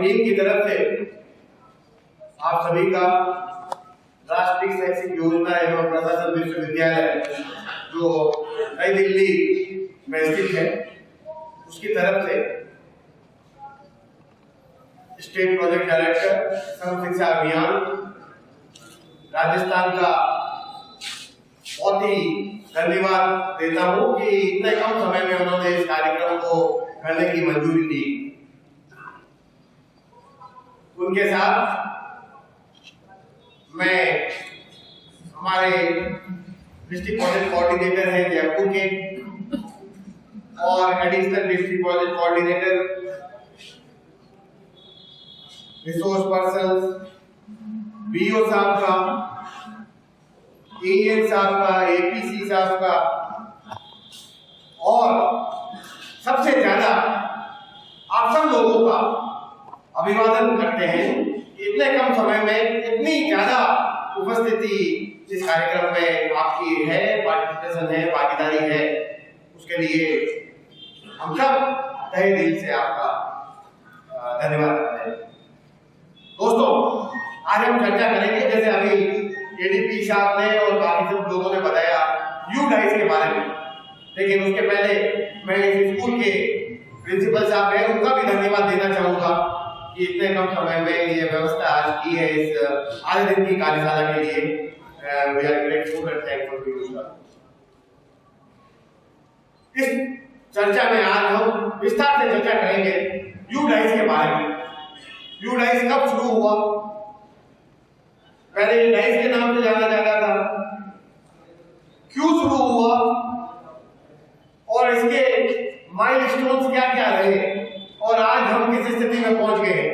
Team की तरफ से आप सभी का राष्ट्रीय शैक्षिक योजना एवं प्रशासन विश्वविद्यालय जो नई दिल्ली में स्थित है उसकी तरफ से स्टेट प्रोजेक्ट डायरेक्टर सर्व शिक्षा अभियान राजस्थान का बहुत ही धन्यवाद देता हूं कि इतने कम समय में उन्होंने इस कार्यक्रम को करने की मंजूरी दी। उनके साथ मैं हमारे डिस्ट्रिक्ट प्रोजेक्ट कोऑर्डिनेटर हैं जयपुर के और additional district project coordinator resource person BO साहब का, एएन साहब का, एपीसी साहब का और सबसे ज्यादा आप सब लोगों का अभिवादन करते हैं। इतने कम समय में इतनी ज्यादा उपस्थिति इस कार्यक्रम में आपकी है, पार्टिसिपेशन है, भागीदारी है, उसके लिए हम सब तहे दिल से आपका धन्यवाद करते हैं। दोस्तों, आज हम चर्चा करेंगे, जैसे अभी एडीपी साहब ने और बाकी सब लोगों ने बताया यूडाइस के बारे में, लेकिन उसके पहले मैं इस स्कूल के प्रिंसिपल साहब हैं उनका भी धन्यवाद देना चाहूंगा कि इतने कम समय में ये व्यवस्था आज की है इस आधे दिन की कार्यशाला के लिए। We are grateful and thankful to you sir. इस चर्चा में आज हम विस्तार से चर्चा करेंगे यूडाइस के बारे में। यूडाइस कब शुरू हुआ? पहले ये डाइस के नाम से जाना जाता था, क्यों शुरू हुआ और इसके माइलस्टोन्स क्या क्या रहे और आज हम किस स्थिति में पहुंच गए हैं।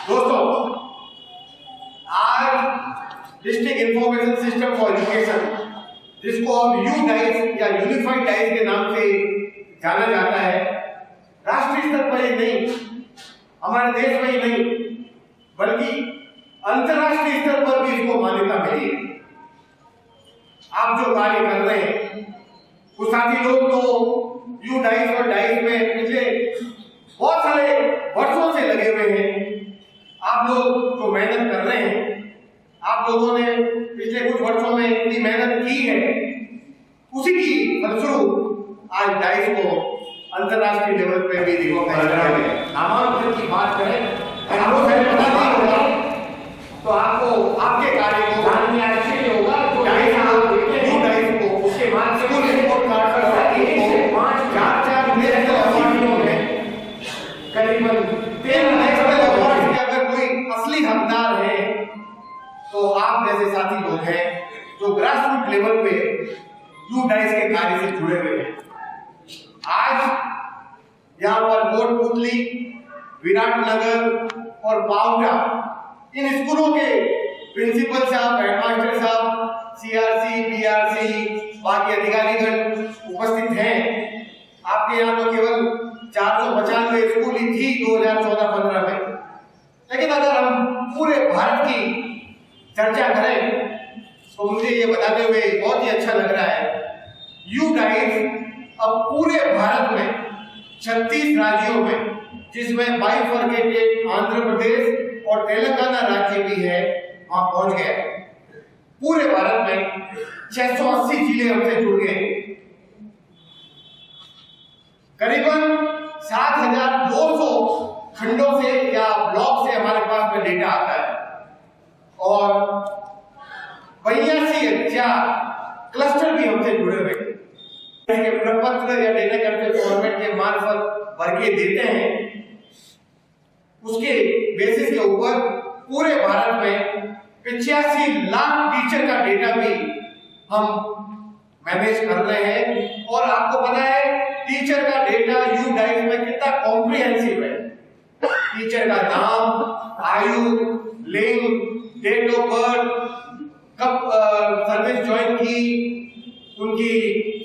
दोस्तों, आज district information system for education, जिसको अब यूडाइस या यूनिफाइड डाइस के नाम से जाना जाता है, राष्ट्रीय स्तर पर ही नहीं, हमारे देश में ही नहीं, बल्कि अंतरराष्ट्रीय स्तर पर भी इसको मान्यता मिली है। आप जो कार्य कर रहे हैं, कुछ साथी लोग तो यूडाइस और डाइस में पिछले बहुत सारे वर्षों से लगे हुए हैं। आप लोग जो मेहनत कर रहे हैं, आप लोगों ने पिछले कुछ वर्षों में इतनी मेहनत की है, उसी की फलस्वरूप आज डाइस को अंतरराष्ट्रीय लेवल पे भी रिकॉग्नाइज किया गया है। नामांकन की बात करें तो आपको आपके कार्य को जानने आश्चर्य होगा तो डाइस को उसके माध्यम से रिपोर्ट कार्ड कर सकते हैं। 5-4 में करीबन 13 नेशनल अवार्ड के अगर कोई असली हकदार है तो आप जैसे साथी लोग हैं जो ग्रासरूट लेवल पे यूडाइस के कार्य से जुड़े हुए हैं। आज यहाँ पर कोटपुतली, विराटनगर और पावटा, इन स्कूलों के प्रिंसिपल साहब, हेडमास्टर साहब, सीआरसी, पीआरसी, बाकी अधिकारीगण उपस्थित हैं। आपके यहाँ तो केवल 495 स्कूल ही थी 2014-15 में, लेकिन अगर हम पूरे भारत की चर्चा करें तो मुझे ये बताते हुए बहुत ही अच्छा लग रहा है, यूडाइस अब पूरे भारत में 36 राज्यों में, जिसमें बाइफरकेटेड आंध्र प्रदेश और तेलंगाना राज्य भी है, वहां पहुंच गया। पूरे भारत में 680 जिले हमसे जुड़ गए। करीबन 7200 खंडों से या ब्लॉक से हमारे पास में डेटा आता है और 82,000 क्लस्टर भी हमसे जुड़े हुए हैं। के प्रपत्र या डेटा करके फॉर्मेट के मार्फत भर के देते हैं, उसके बेसिस के ऊपर पूरे भारत में 85 लाख टीचर का डेटा भी हम मैनेज कर रहे हैं। और आपको पता है टीचर का डेटा यूडाइस में कितना कॉम्प्रिहेंसिव है। टीचर का नाम, आयु, लिंग, डेट ऑफ बर्थ, कब सर्विस ज्वाइन की, उनकी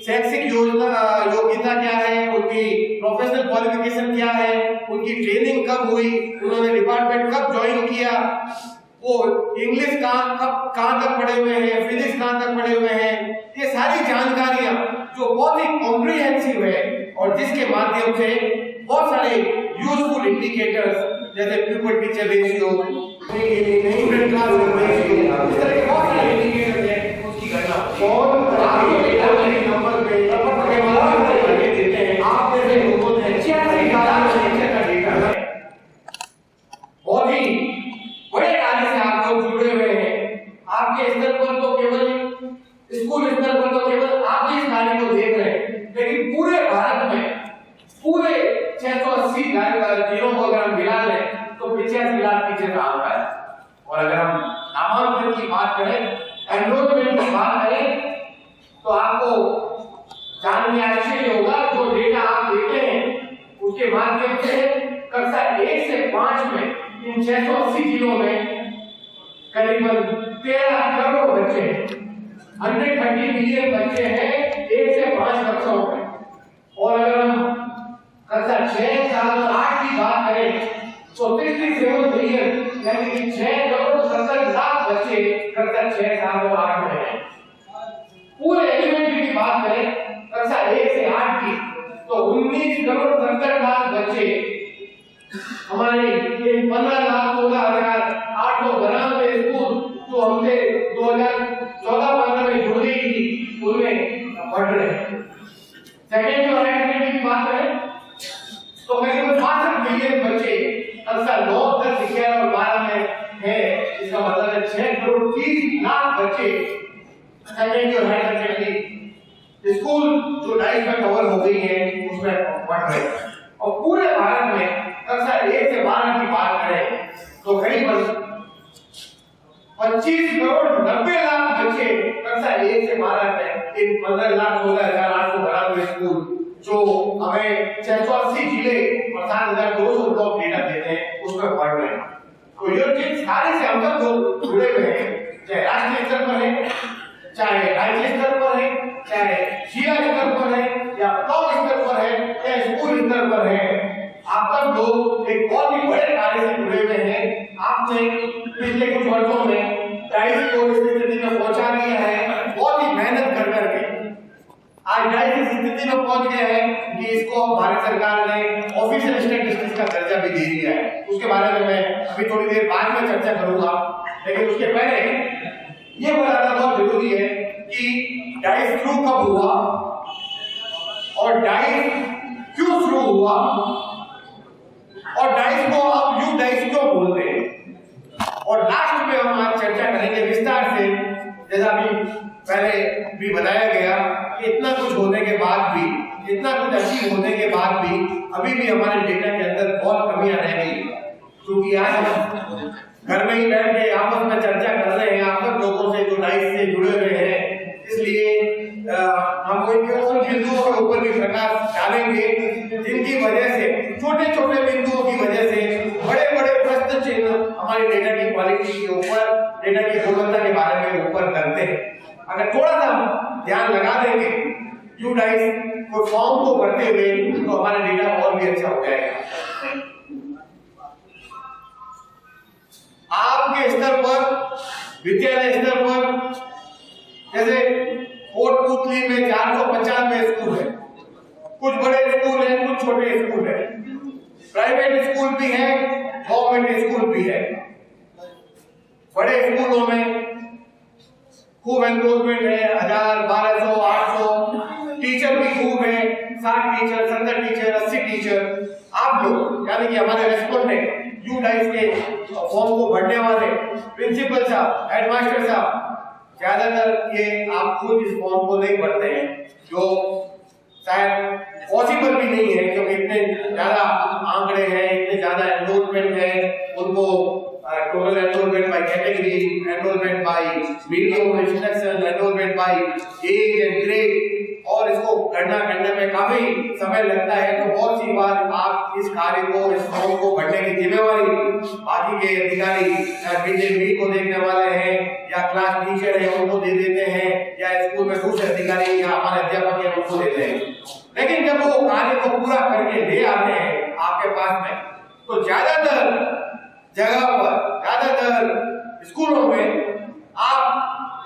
शैक्षिक योग्यता क्या है, उनकी प्रोफेशनल क्वालिफिकेशन क्या है, उनकी ट्रेनिंग कब हुई, उन्होंने डिपार्टमेंट कब ज्वाइन किया, वो इंग्लिश कहाँ तक पढ़े हुए हैं, फिजिक्स कहाँ तक पढ़े हुए हैं, ये सारी जानकारियां जो बहुत ही कॉम्प्रिहेंसिव है और जिसके माध्यम से बहुत सारे यूजफुल इंडिकेटर्स जैसे puberty ratio, student class ratio, इस तरह के बहुत सारे इंडिकेटर्स हैं, उसकी गणना और आपको डेटा के नंबर पे करके देते हैं। आप जैसे लोगों ने शिक्षा का डेटा है, बहुत ही बड़े कार्य से आप लोग जुड़े हुए हैं। आपके स्तर पर तो केवल स्कूल स्तर पर तो केवल आप ही इस कार्य को देख रहे हैं, लेकिन पूरे भारत में पूरे 680 जिलों को अगर हम मिला लें तो 85 लाख टीचर का आंकड़ा है। और अगर हम नामांकन की बात करें, एनरोलमेंट की बात करें, तो आपको जानने आश्चर्य होगा जो डेटा आप देते हैं उसके माध्यम से कक्षा 1 से 5 में इन 680 जिलों में करीबन 13 करोड़ बच्चे हैं, 130 मिलियन बच्चे हैं 1 से 5 कक्षाओं में। और अगर हम कक्षा 6, 7 और 8 की बात करें तो 67 मिलियन यानी कि 6 करोड़ 70 लाख बच्चे कक्षा 6, 7 और 8 में हैं। पूरे एलिमेंट्री की बात करें कक्षा 1 से 8 की तो 19 करोड़ 70 लाख बच्चे हमारे 15,16,892 स्कूल जो हमसे 2014-15 में जुड़ गई थी उनमें पढ़ रहे हैं। सेकेंड जो है की बात करें तो करीबन 62 मिलियन बच्चे कक्षा 9, 10, 11 और 12 में है। इसका मतलब है 6 करोड़ 30 लाख बच्चे सेकेंड जो है स्कूल जो डाइस में कवर हो गई है उसमें पढ़ रहे हैं। और पूरे भारत में कक्षा 1 से 12 की बात करें तो करीबन 25 करोड़ 90 लाख बच्चे कक्षा 1 से 12 में इन 15,16,892 स्कूल जो हमें 680 जिले और 7,200 ब्लॉक डेटा देते हैं उसमें पढ़ रहे हैं। तो ये चीज सारे से हम सब लोग जुड़े हुए हैं, चाहे राष्ट्रीय स्तर पर है, चाहे राज्य स्तर पर है, चाहे जिला स्तर पर है या ब्लॉक स्तर पर है या स्कूल स्तर पर है। आप सब लोग एक बहुत ही बड़े कार्य से जुड़े हुए हैं। आपने पिछले कुछ वर्षों में डाइस को इस स्थिति में पहुंचा दिया है, बहुत ही मेहनत कर करके आज डाइस इस स्थिति में पहुंच गए हैं कि इसको भारत सरकार ने ऑफिशियल स्टैटिस्टिक्स का दर्जा भी दे दिया है। उसके बारे में मैं अभी थोड़ी देर बाद में चर्चा करूंगा, लेकिन उसके पहले ये बताना बहुत जरूरी है कि डाइस शुरू कब हुआ और डाइस क्यों शुरू हुआ और डाइस को अब यू डाइस क्यों बोलते हैं। और लास्ट में हम आज चर्चा करेंगे विस्तार से, जैसा भी पहले भी बताया गया कि इतना कुछ होने के बाद भी, इतना कुछ अचीव होने के बाद भी अभी भी हमारे डेटा के अंदर बहुत कमियां रह गई। क्योंकि आज हम घर में ही बैठ के आपस में चर्चा कर रहे हैं, आप सब लोगों से जो डाइस से जुड़े हुए हैं, इसलिए हम उन बिंदुओं के ऊपर भी प्रकाश डालेंगे जिनकी वजह से, छोटे छोटे बिंदुओं की वजह से बड़े बड़े प्रश्न चिन्ह हमारे डेटा की क्वालिटी के ऊपर, डेटा की गुणवत्ता के बारे में ऊपर करते हैं। अगर थोड़ा सा हम ध्यान लगा देंगे यू डाइस को फॉर्म को करते हुए तो हमारा डेटा और भी अच्छा हो जाएगा। आपके स्तर पर, विद्यालय स्तर पर, जैसे कोटपुतली में 495 स्कूल है, कुछ बड़े स्कूल हैं, कुछ छोटे स्कूल हैं, प्राइवेट स्कूल भी है, गवर्नमेंट स्कूल भी है। बड़े स्कूलों में खूब एनरोलमेंट है, 1000, 1200, 800, टीचर भी खूब है, 60 टीचर, 70 टीचर, 80 टीचर। आप लोग यानी कि हमारे रेस्पोंडेंट यू डाइस के फॉर्म को भरने वाले प्रिंसिपल साहब, हेडमास्टर साहब, ज्यादातर ये आप खुद इस फॉर्म को नहीं भरते हैं, जो शायद पॉसिबल भी नहीं है क्योंकि इतने ज्यादा आंकड़े हैं, इतने ज्यादा एनरोलमेंट है। उनको total enrolment by category, enrolment by medium of instruction, enrolment by age and grade, और इसको गणना करने में काफी समय लगता है। तो बहुत सी बार आप इस कार्य को, इस फॉर्म को भरने की जिम्मेवारी बाकी के अधिकारी, मिड डे मील को देखने वाले हैं या क्लास टीचर है उनको दे देते हैं, या स्कूल में दूसरे अधिकारी या हमारे अध्यापक है उनको देते हैं। लेकिन जब वो कार्य को पूरा करके ले आते हैं आपके पास में, तो ज्यादातर जगह पर, ज्यादातर स्कूलों में आप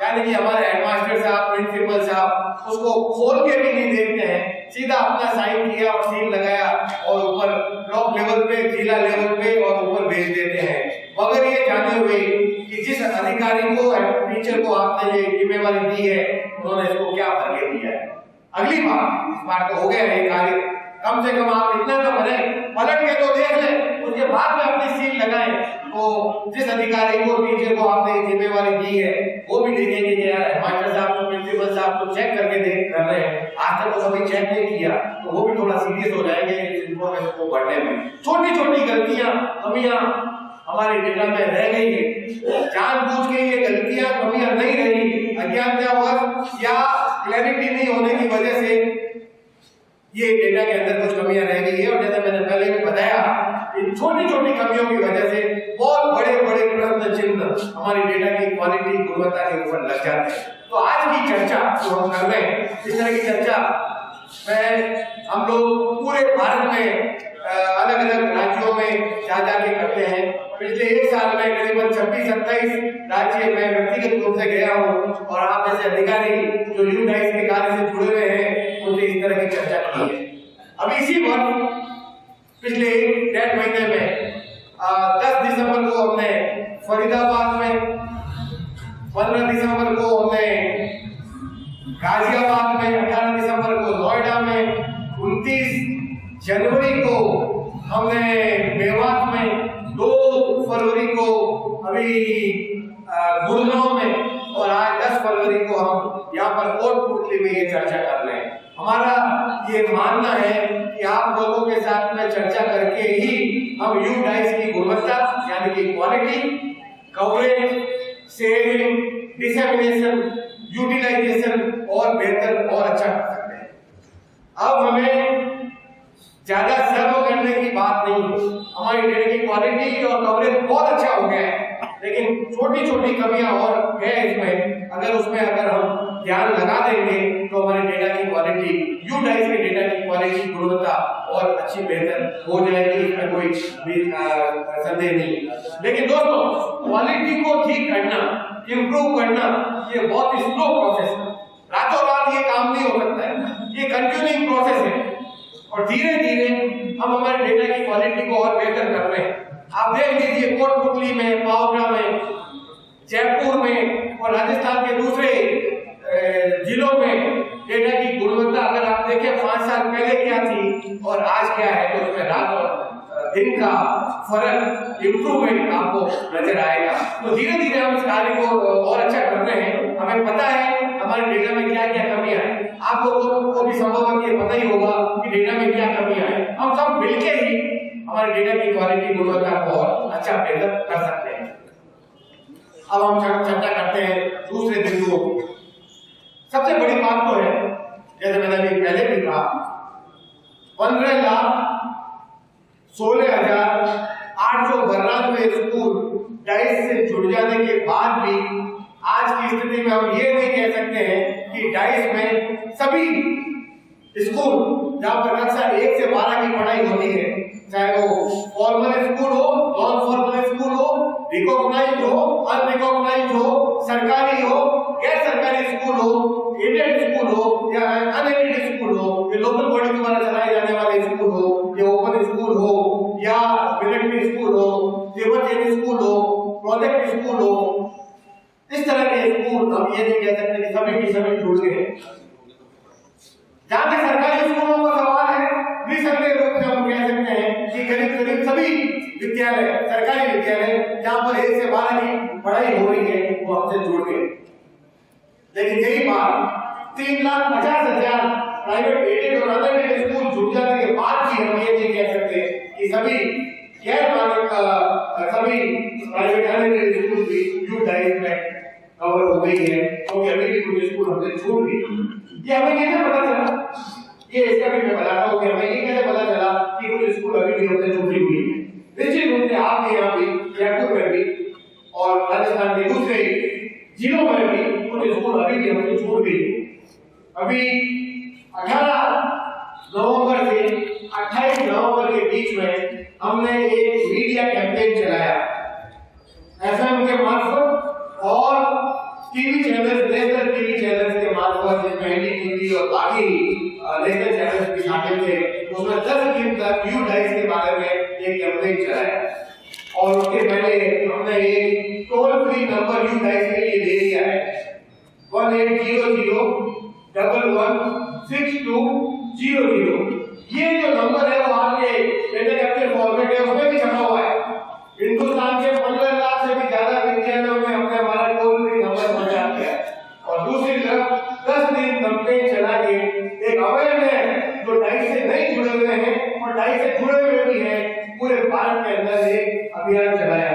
यानी कि हमारे हेडमास्टर साहब, प्रिंसिपल साहब उसको खोल के भी नहीं देखते हैं, सीधा अपना साइन किया और सील लगाया और ऊपर ब्लॉक लेवल पे, जिला लेवल पे और ऊपर भेज देते हैं, मगर ये जाने हुए कि जिस अधिकारी को, टीचर को आपने ये जिम्मेवारी दी है उन्होंने इसको क्या भर के दिया है। अगली बार, इस बार तो हो गया है कार्य, कम से कम आप इतना तो करें, पलट के तो देख लें, उसके बाद में अपनी सील लगाएं। तो जिस अधिकारी को, टीचर को आपने जिम्मेवारी दी है वो भी देखेंगे कि यार मास्टर साहब तो, प्रिंसिपल साहब तो चेक करके देख कर रहे हैं, आज तक तो कभी चेक नहीं किया, तो वो भी थोड़ा सीरियस हो जाएंगे इन्फॉर्मेशन को पढ़ने में। छोटी छोटी गलतियां, कमियां हमारे डेटा में रह गई है, जानबूझ के ये गलतियां, कमियां नहीं रही, अज्ञानतावश या क्लैरिटी नहीं होने की वजह से ये डेटा के अंदर कुछ कमियां रह गई है। और जैसे मैंने पहले भी बताया, इन छोटी छोटी कमियों की वजह से बहुत बड़े बड़े प्रश्न चिन्ह हमारी डेटा की क्वालिटी, गुणवत्ता के ऊपर लग जाते हैं। तो आज की चर्चा जो हम कर रहे हैं, इस तरह की चर्चा हम लोग पूरे भारत में अलग अलग राज्यों में जा के करते हैं। पिछले एक साल में करीबन 26-27 राज्य में व्यक्तिगत रूप से गया हूँ और आप जैसे अधिकारी जो यूडाइस के कार्य से जुड़े हुए हैं उनसे इस तरह की चर्चा की है। अब इसी वर्ष पिछले 1.5 महीने में 10 दिसंबर को हमने फरीदाबाद में, 15 दिसंबर को हमने गाजियाबाद में, 18 दिसंबर को नोएडा में, 29 जनवरी को हमने मेवात में, 2 फरवरी को अभी गुड़गांव में और आज 10 फरवरी को हम यहाँ पर कोटपुतली में ये चर्चा कर रहे हैं। हमारा ये मानना है कि आप लोगों के साथ में चर्चा करके ही हम यूडाइस की गुणवत्ता यानी कि quality, coverage, sharing, dissemination, utilisation और बेहतर और अच्छा कर सकते हैं। अब हमें ज्यादा श्रम करने की बात नहीं है, हमारी डेटा की क्वालिटी और कवरेज बहुत अच्छा हो गया है, लेकिन छोटी छोटी कमियां और है इसमें। अगर हम ध्यान लगा देंगे तो हमारे डेटा की क्वालिटी, यूडाइस के डेटा की क्वालिटी, गुणवत्ता और अच्छी बेहतर हो जाएगी, इसमें कोई संदेह नहीं। लेकिन दोस्तों, क्वालिटी को ठीक करना, इंप्रूव करना ये बहुत ही स्लो प्रोसेस है, रातों रात ये काम नहीं हो सकता है, ये कंटिन्यूइंग प्रोसेस है और धीरे धीरे हम हमारे डेटा की क्वालिटी को और बेहतर कर रहे हैं। आप देख लीजिए कोटपुतली में, पावगढ़ में, जयपुर में और राजस्थान के दूसरे जिलों में डेटा की गुणवत्ता अगर आप देखें 5 साल पहले क्या थी और आज क्या है, तो उसमें रात और दिन का फर्क, इम्प्रूवमेंट आपको नजर आएगा। तो धीरे धीरे हम इस कार्य को और अच्छा कर रहे हैं। हमें पता है हमारे डेटा में क्या क्या कमियां हैं, आप लोगों को भी संभवतः ये पता ही होगा कि डेटा में क्या कमियां हैं। हम सब मिलकर ही हमारे डेटा की क्वालिटी, गुणवत्ता को और अच्छा बेहतर कर सकते हैं। अब हम चर्चा करते हैं दूसरे बिंदुओं की। सबसे बड़ी बात तो है, जैसे मैंने अभी पहले भी कहा, 15,16,892 स्कूल डाइस से जुड़ जाने के बाद भी आज की स्थिति में हम ये नहीं कह सकते हैं कि डाइस में सभी स्कूल जहाँ पर कक्षा 1 से 12 की पढ़ाई होती है, चाहे वो फॉर्मल स्कूल हो, नॉन फॉर्मल स्कूल हो, रिकॉग्नाइज्ड हो, अनरिकॉग्नाइज्ड हो, सरकारी हो, गैर सरकारी स्कूल हो, एडेड स्कूल हो या अनएडेड स्कूल हो, ये लोकल बॉडी द्वारा चलाए जाने वाले स्कूल हो, ये ओपन स्कूल हो या मिलिट्री स्कूल हो, सिविल स्कूल हो, प्रोजेक्ट स्कूल हो, इस तरह के स्कूल हम ये नहीं कह सकते कि सभी के सभी जुड़ गए हैं। जहाँ तक सरकारी स्कूलों का सवाल है, निसंदेह रूप से हम कह सकते हैं कि करीब करीब सभी विद्यालय, सरकारी विद्यालय जहाँ पर 1 से 12 की पढ़ाई हो रही है वो हमसे जुड़ गए। लेकिन यही बात 3,50,000 प्राइवेट एडेड और अनएडेड स्कूल जुड़ जाने के बाद भी हम ये नहीं कह सकते कि सभी प्राइवेट अनएडेड स्कूल भी यूडाइस में कवर हो गई है, क्योंकि अभी भी कुछ स्कूल हमसे छूट गए। ये हमें कैसे पता चला? ये इसका भी मैं बताता हूँ कि हमें ये कैसे पता चला कि कुछ स्कूल अभी भी हमसे छूटी हुई है। निश्चित रूप से आपके यहाँ भी, जयपुर में भी और राजस्थान के दूसरे जिलों में भी कुछ स्कूल अभी भी हमसे छूट गई। अभी 18 नवंबर से 28 नवंबर के बीच में हमने एक मीडिया कैंपेन चलाया FM के मार्फत और TV channels, national TV channels के मार्फत जिसमें एनडीटीवी और बाकी नेशनल चैनल्स भी शामिल थे, उसमें 10 दिन तक यू डाइस के बारे में एक कैंपेन चलाया और उसके पहले हमने एक toll free number you dice के लिए दे दिया है 1800-116200। ये जो नंबर है वो आपके डेटा कैप्चर फॉर्मेट है उसमें भी छपा हुआ है। हिंदुस्तान के 15 लाख से भी ज्यादा विद्यालयों में हमने हमारा टोल फ्री नंबर पहुंचा दिया और दूसरी तरफ 10 दिन कैंपेन चला के एक अवेयरनेस जो डाइस से नहीं जुड़े हुए हैं और डाइस से जुड़े हुए भी हैं पूरे भारत के अंदर एक अभियान चलाया।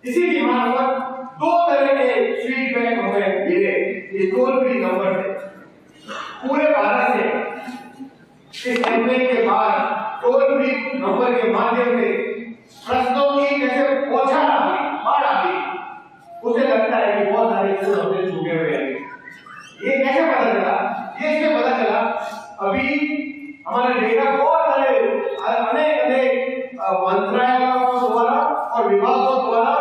इसी की मार्फत 2 तरह के फीडबैक हमें मिले इस टोल फ्री नंबर से पूरे भारत से। इस कैंपेन के बाद टोल फ्री नंबर के माध्यम से प्रश्नों की जैसे पहुंचा बाढ़ आ गई, उसे लगता है कि बहुत सारे स्कूल हमसे छूटे हुए हैं। ये कैसे पता चला? ये इससे पता चला अभी हमारा डेटा बहुत सारे अनेक मंत्रालयों द्वारा और विभागों द्वारा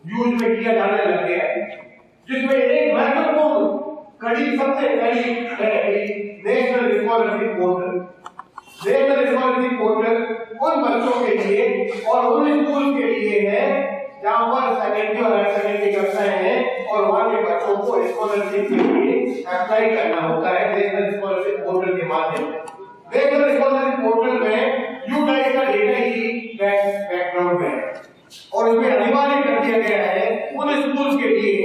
यूज में किया जाने लग गया है, जिसमें एक महत्वपूर्ण कड़ी सबसे कड़ी है national scholarship portal. National scholarship portal उन बच्चों के लिए और उन स्कूल के लिए है जहां पर सेकेंडरी और हायर सेकेंडरी कक्षाएं हैं और वहां के बच्चों को स्कॉलरशिप के लिए अप्लाई करना होता है नेशनल स्कॉलरशिप पोर्टल के माध्यम से। नेशनल स्कॉलरशिप पोर्टल में यू डाइस का डेटा ही बैकग्राउंड में है और इसमें अनिवार्य कर दिया गया है उन स्कूल्स के लिए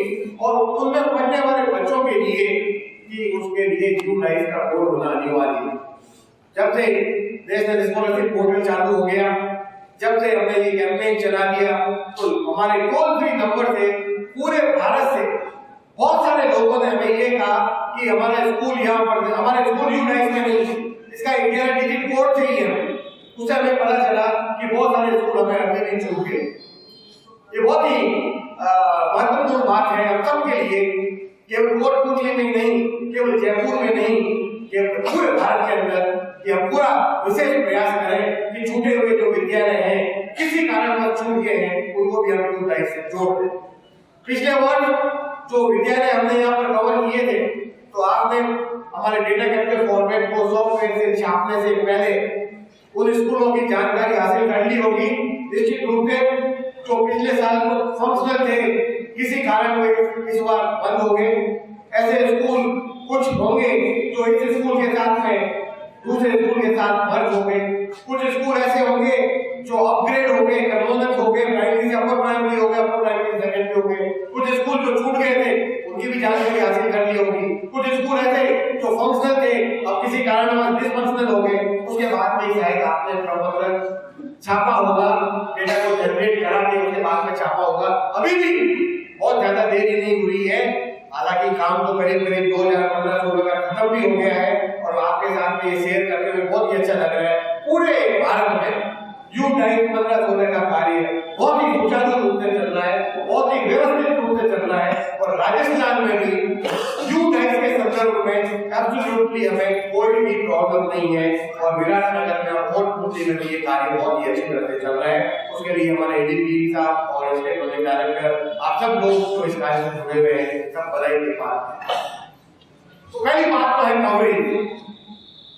और उनमें पढ़ने वाले बच्चों के लिए कि उसके लिए यू डाइस का कोड होना अनिवार्य है। जब से नेशनल स्कॉलरशिप पोर्टल चालू हो गया, जब से हमने ये कैंपेन चला दिया, तो हमारे टोल फ्री नंबर से पूरे भारत से बहुत सारे लोगों ने हमें ये कहा कि हमारा स्कूल यहाँ पर, हमारे स्कूल यू डाइस में नहीं, इसका 11 डिजिट कोड चाहिए हमें। उससे हमें पता चला कि बहुत सारे स्कूल हमें अभी नहीं छूट गए। ये बहुत ही महत्वपूर्ण बात है हम सबके लिए, केवल कोटपुतली में नहीं, केवल जयपुर में नहीं, केवल पूरे भारत के अंदर कि हम पूरा विशेष प्रयास करें कि छूटे हुए जो विद्यालय हैं, किसी कारणवश छूट गए हैं, उनको भी हम यू डाइस से जोड़ दें। पिछले वर्ष जो विद्यालय हमने यहाँ पर कवर किए थे, तो आपने हमारे डेटा कैप्चर फॉर्मेट को सॉफ्टवेयर से छापने से पहले उन स्कूलों की जानकारी हासिल कर ली होगी। निश्चित रूप से जो पिछले साल फंक्शनल थे, किसी कारण वे इस बार बंद हो गए। ऐसे स्कूल कुछ होंगे जो इस स्कूल के साथ में दूसरे स्कूल के साथ मर्ज हो गए, कुछ स्कूल ऐसे होंगे जो अपग्रेड हो गए, कन्वर्जन हो गए, प्राइमरी से अपर प्राइमरी हो गए, अपर प्राइमरी से सेकेंडरी हो गए। कुछ स्कूल जो छूट गए थे उनकी भी जानकारी हासिल कर ली होगी। कुछ स्कूल ऐसे जो फंक्शनल थे अब किसी कारणवश डिसफंक्शनल हो गए, उसके बाद में शायद आपने प्रबंधन छापा होगा, डेटा को जनरेट करा के उसके बाद में छापा होगा। अभी भी बहुत ज्यादा देरी नहीं हुई है, हालांकि काम तो करीब 2015-16 का खत्म भी हो गया है और आपके साथ में ये शेयर करके मुझे बहुत ही अच्छा लग रहा है। पूरे भारत में यू डाइस 15-16 का कार्य बहुत ही सुचारू रूप से चल रहा है, बहुत ही व्यवस्थित रूप से चल रहा है और राजस्थान में भी यू डाइस के संदर्भ में एब्सोल्युटली हमें कोई भी प्रॉब्लम नहीं है और विराटनगर में और कोटपुतली में भी ये कार्य बहुत ही अच्छी तरह से चल रहा है। उसके लिए हमारे एडीपी साहब और स्टेट प्रोजेक्ट डायरेक्टर आप सब लोग जो इस कार्य से जुड़े हुए हैं, सब बधाई के पात्र हैं। तो पहली बात तो है कवरेज।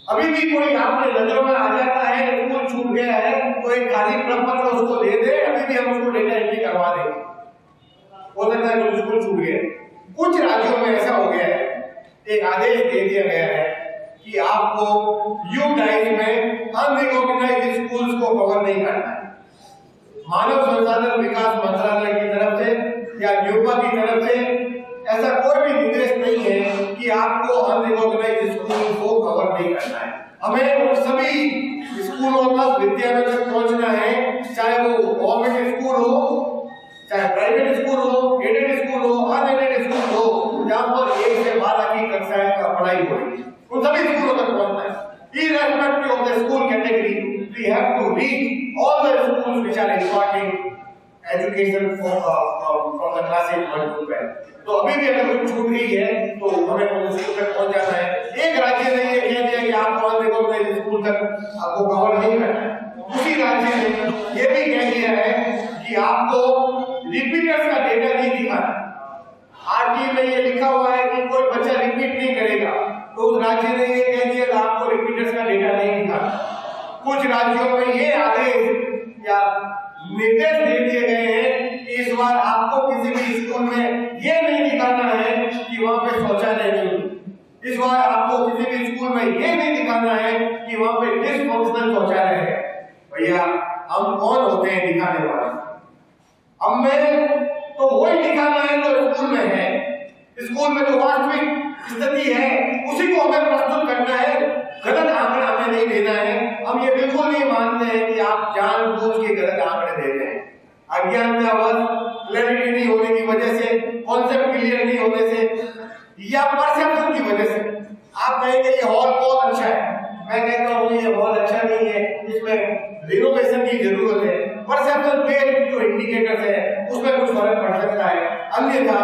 अभी भी कोई आपके नजरों में आ जाता है स्कूल छूट गया है तो एक खाली प्रपत्र उसको दे दे, अभी भी हम उसको डेटा एंट्री करवा देंगे। हो सकता है कुछ स्कूल छूट गए। कुछ राज्यों में ऐसा हो गया है, एक आदेश दे दिया गया है कि आपको यू डाइस में अनरिकॉग्नाइज्ड स्कूल्स को कवर नहीं करना है। मानव संसाधन विकास मंत्रालय की तरफ से या न्यूपा की तरफ से ऐसा कोई भी निर्देश नहीं है कि आपको अनरिकॉग्नाइज्ड स्कूल को कवर नहीं करना है। हमें सभी स्कूलों तक, विद्यालयों तक पहुंचना है, चाहे वो गवर्नमेंट स्कूल हो, चाहे प्राइवेट स्कूल हो, एडेड स्कूल हो, अनएडेड स्कूल हो, जहां पर 1 से 12 की कक्षाएं का पढ़ाई हो रही है, उन सभी स्कूलों तक पहुंचना है। Irrespective of the school category, we have to reach all the schools which are imparting education from the classes 1 to 12. तो अभी भी अगर कुछ छूट गई है तो हमें उस स्कूल तक पहुंच जाना है। एक राज्य ने ये कह दिया कि आपको अनरिकॉग्नाइज्ड स्कूल तक आपको कवर नहीं करना है, उसी राज्य ने ये भी कह दिया है कि आपको रिपीटर्स का डेटा नहीं दिखाना। 8 फिट नहीं करेगा तो उस राज्य ने ये कह दिया आपको रिपीटर्स का डेटा नहीं दिखाना। कुछ राज्यों में ये आदेश या निर्देश दे दिए गए हैं कि इस बार आपको किसी भी स्कूल में ये नहीं दिखाना है कि वहां पे शौचालय नहीं, इस बार आपको किसी भी स्कूल में ये नहीं दिखाना है कि वहां पे डिसफंक्शनल शौचालय है। भैया हम कौन होते हैं दिखाने वाले? हमें तो वही दिखाना है जो स्कूल में है, स्कूल में जो वास्तविक स्थिति है उसी को हमें प्रस्तुत करना है। गलत आंकड़ा हमें नहीं देना है। हम ये बिल्कुल नहीं मानते हैं कि आप जानबूझ के गलत आंकड़े दे रहे हैं। अज्ञानतावश, क्लैरिटी नहीं होने की वजह से, कॉन्सेप्ट क्लियर नहीं होने से या परसेप्शन की वजह से आप कहेंगे ये हॉल बहुत अच्छा है, मैं कहता हूँ ये हॉल अच्छा नहीं है, इसमें रिनोवेशन की जरूरत है। परसेप्शन बेस्ड जो इंडिकेटर्स है उसमें कुछ फर्क पड़ सकता है, अन्यथा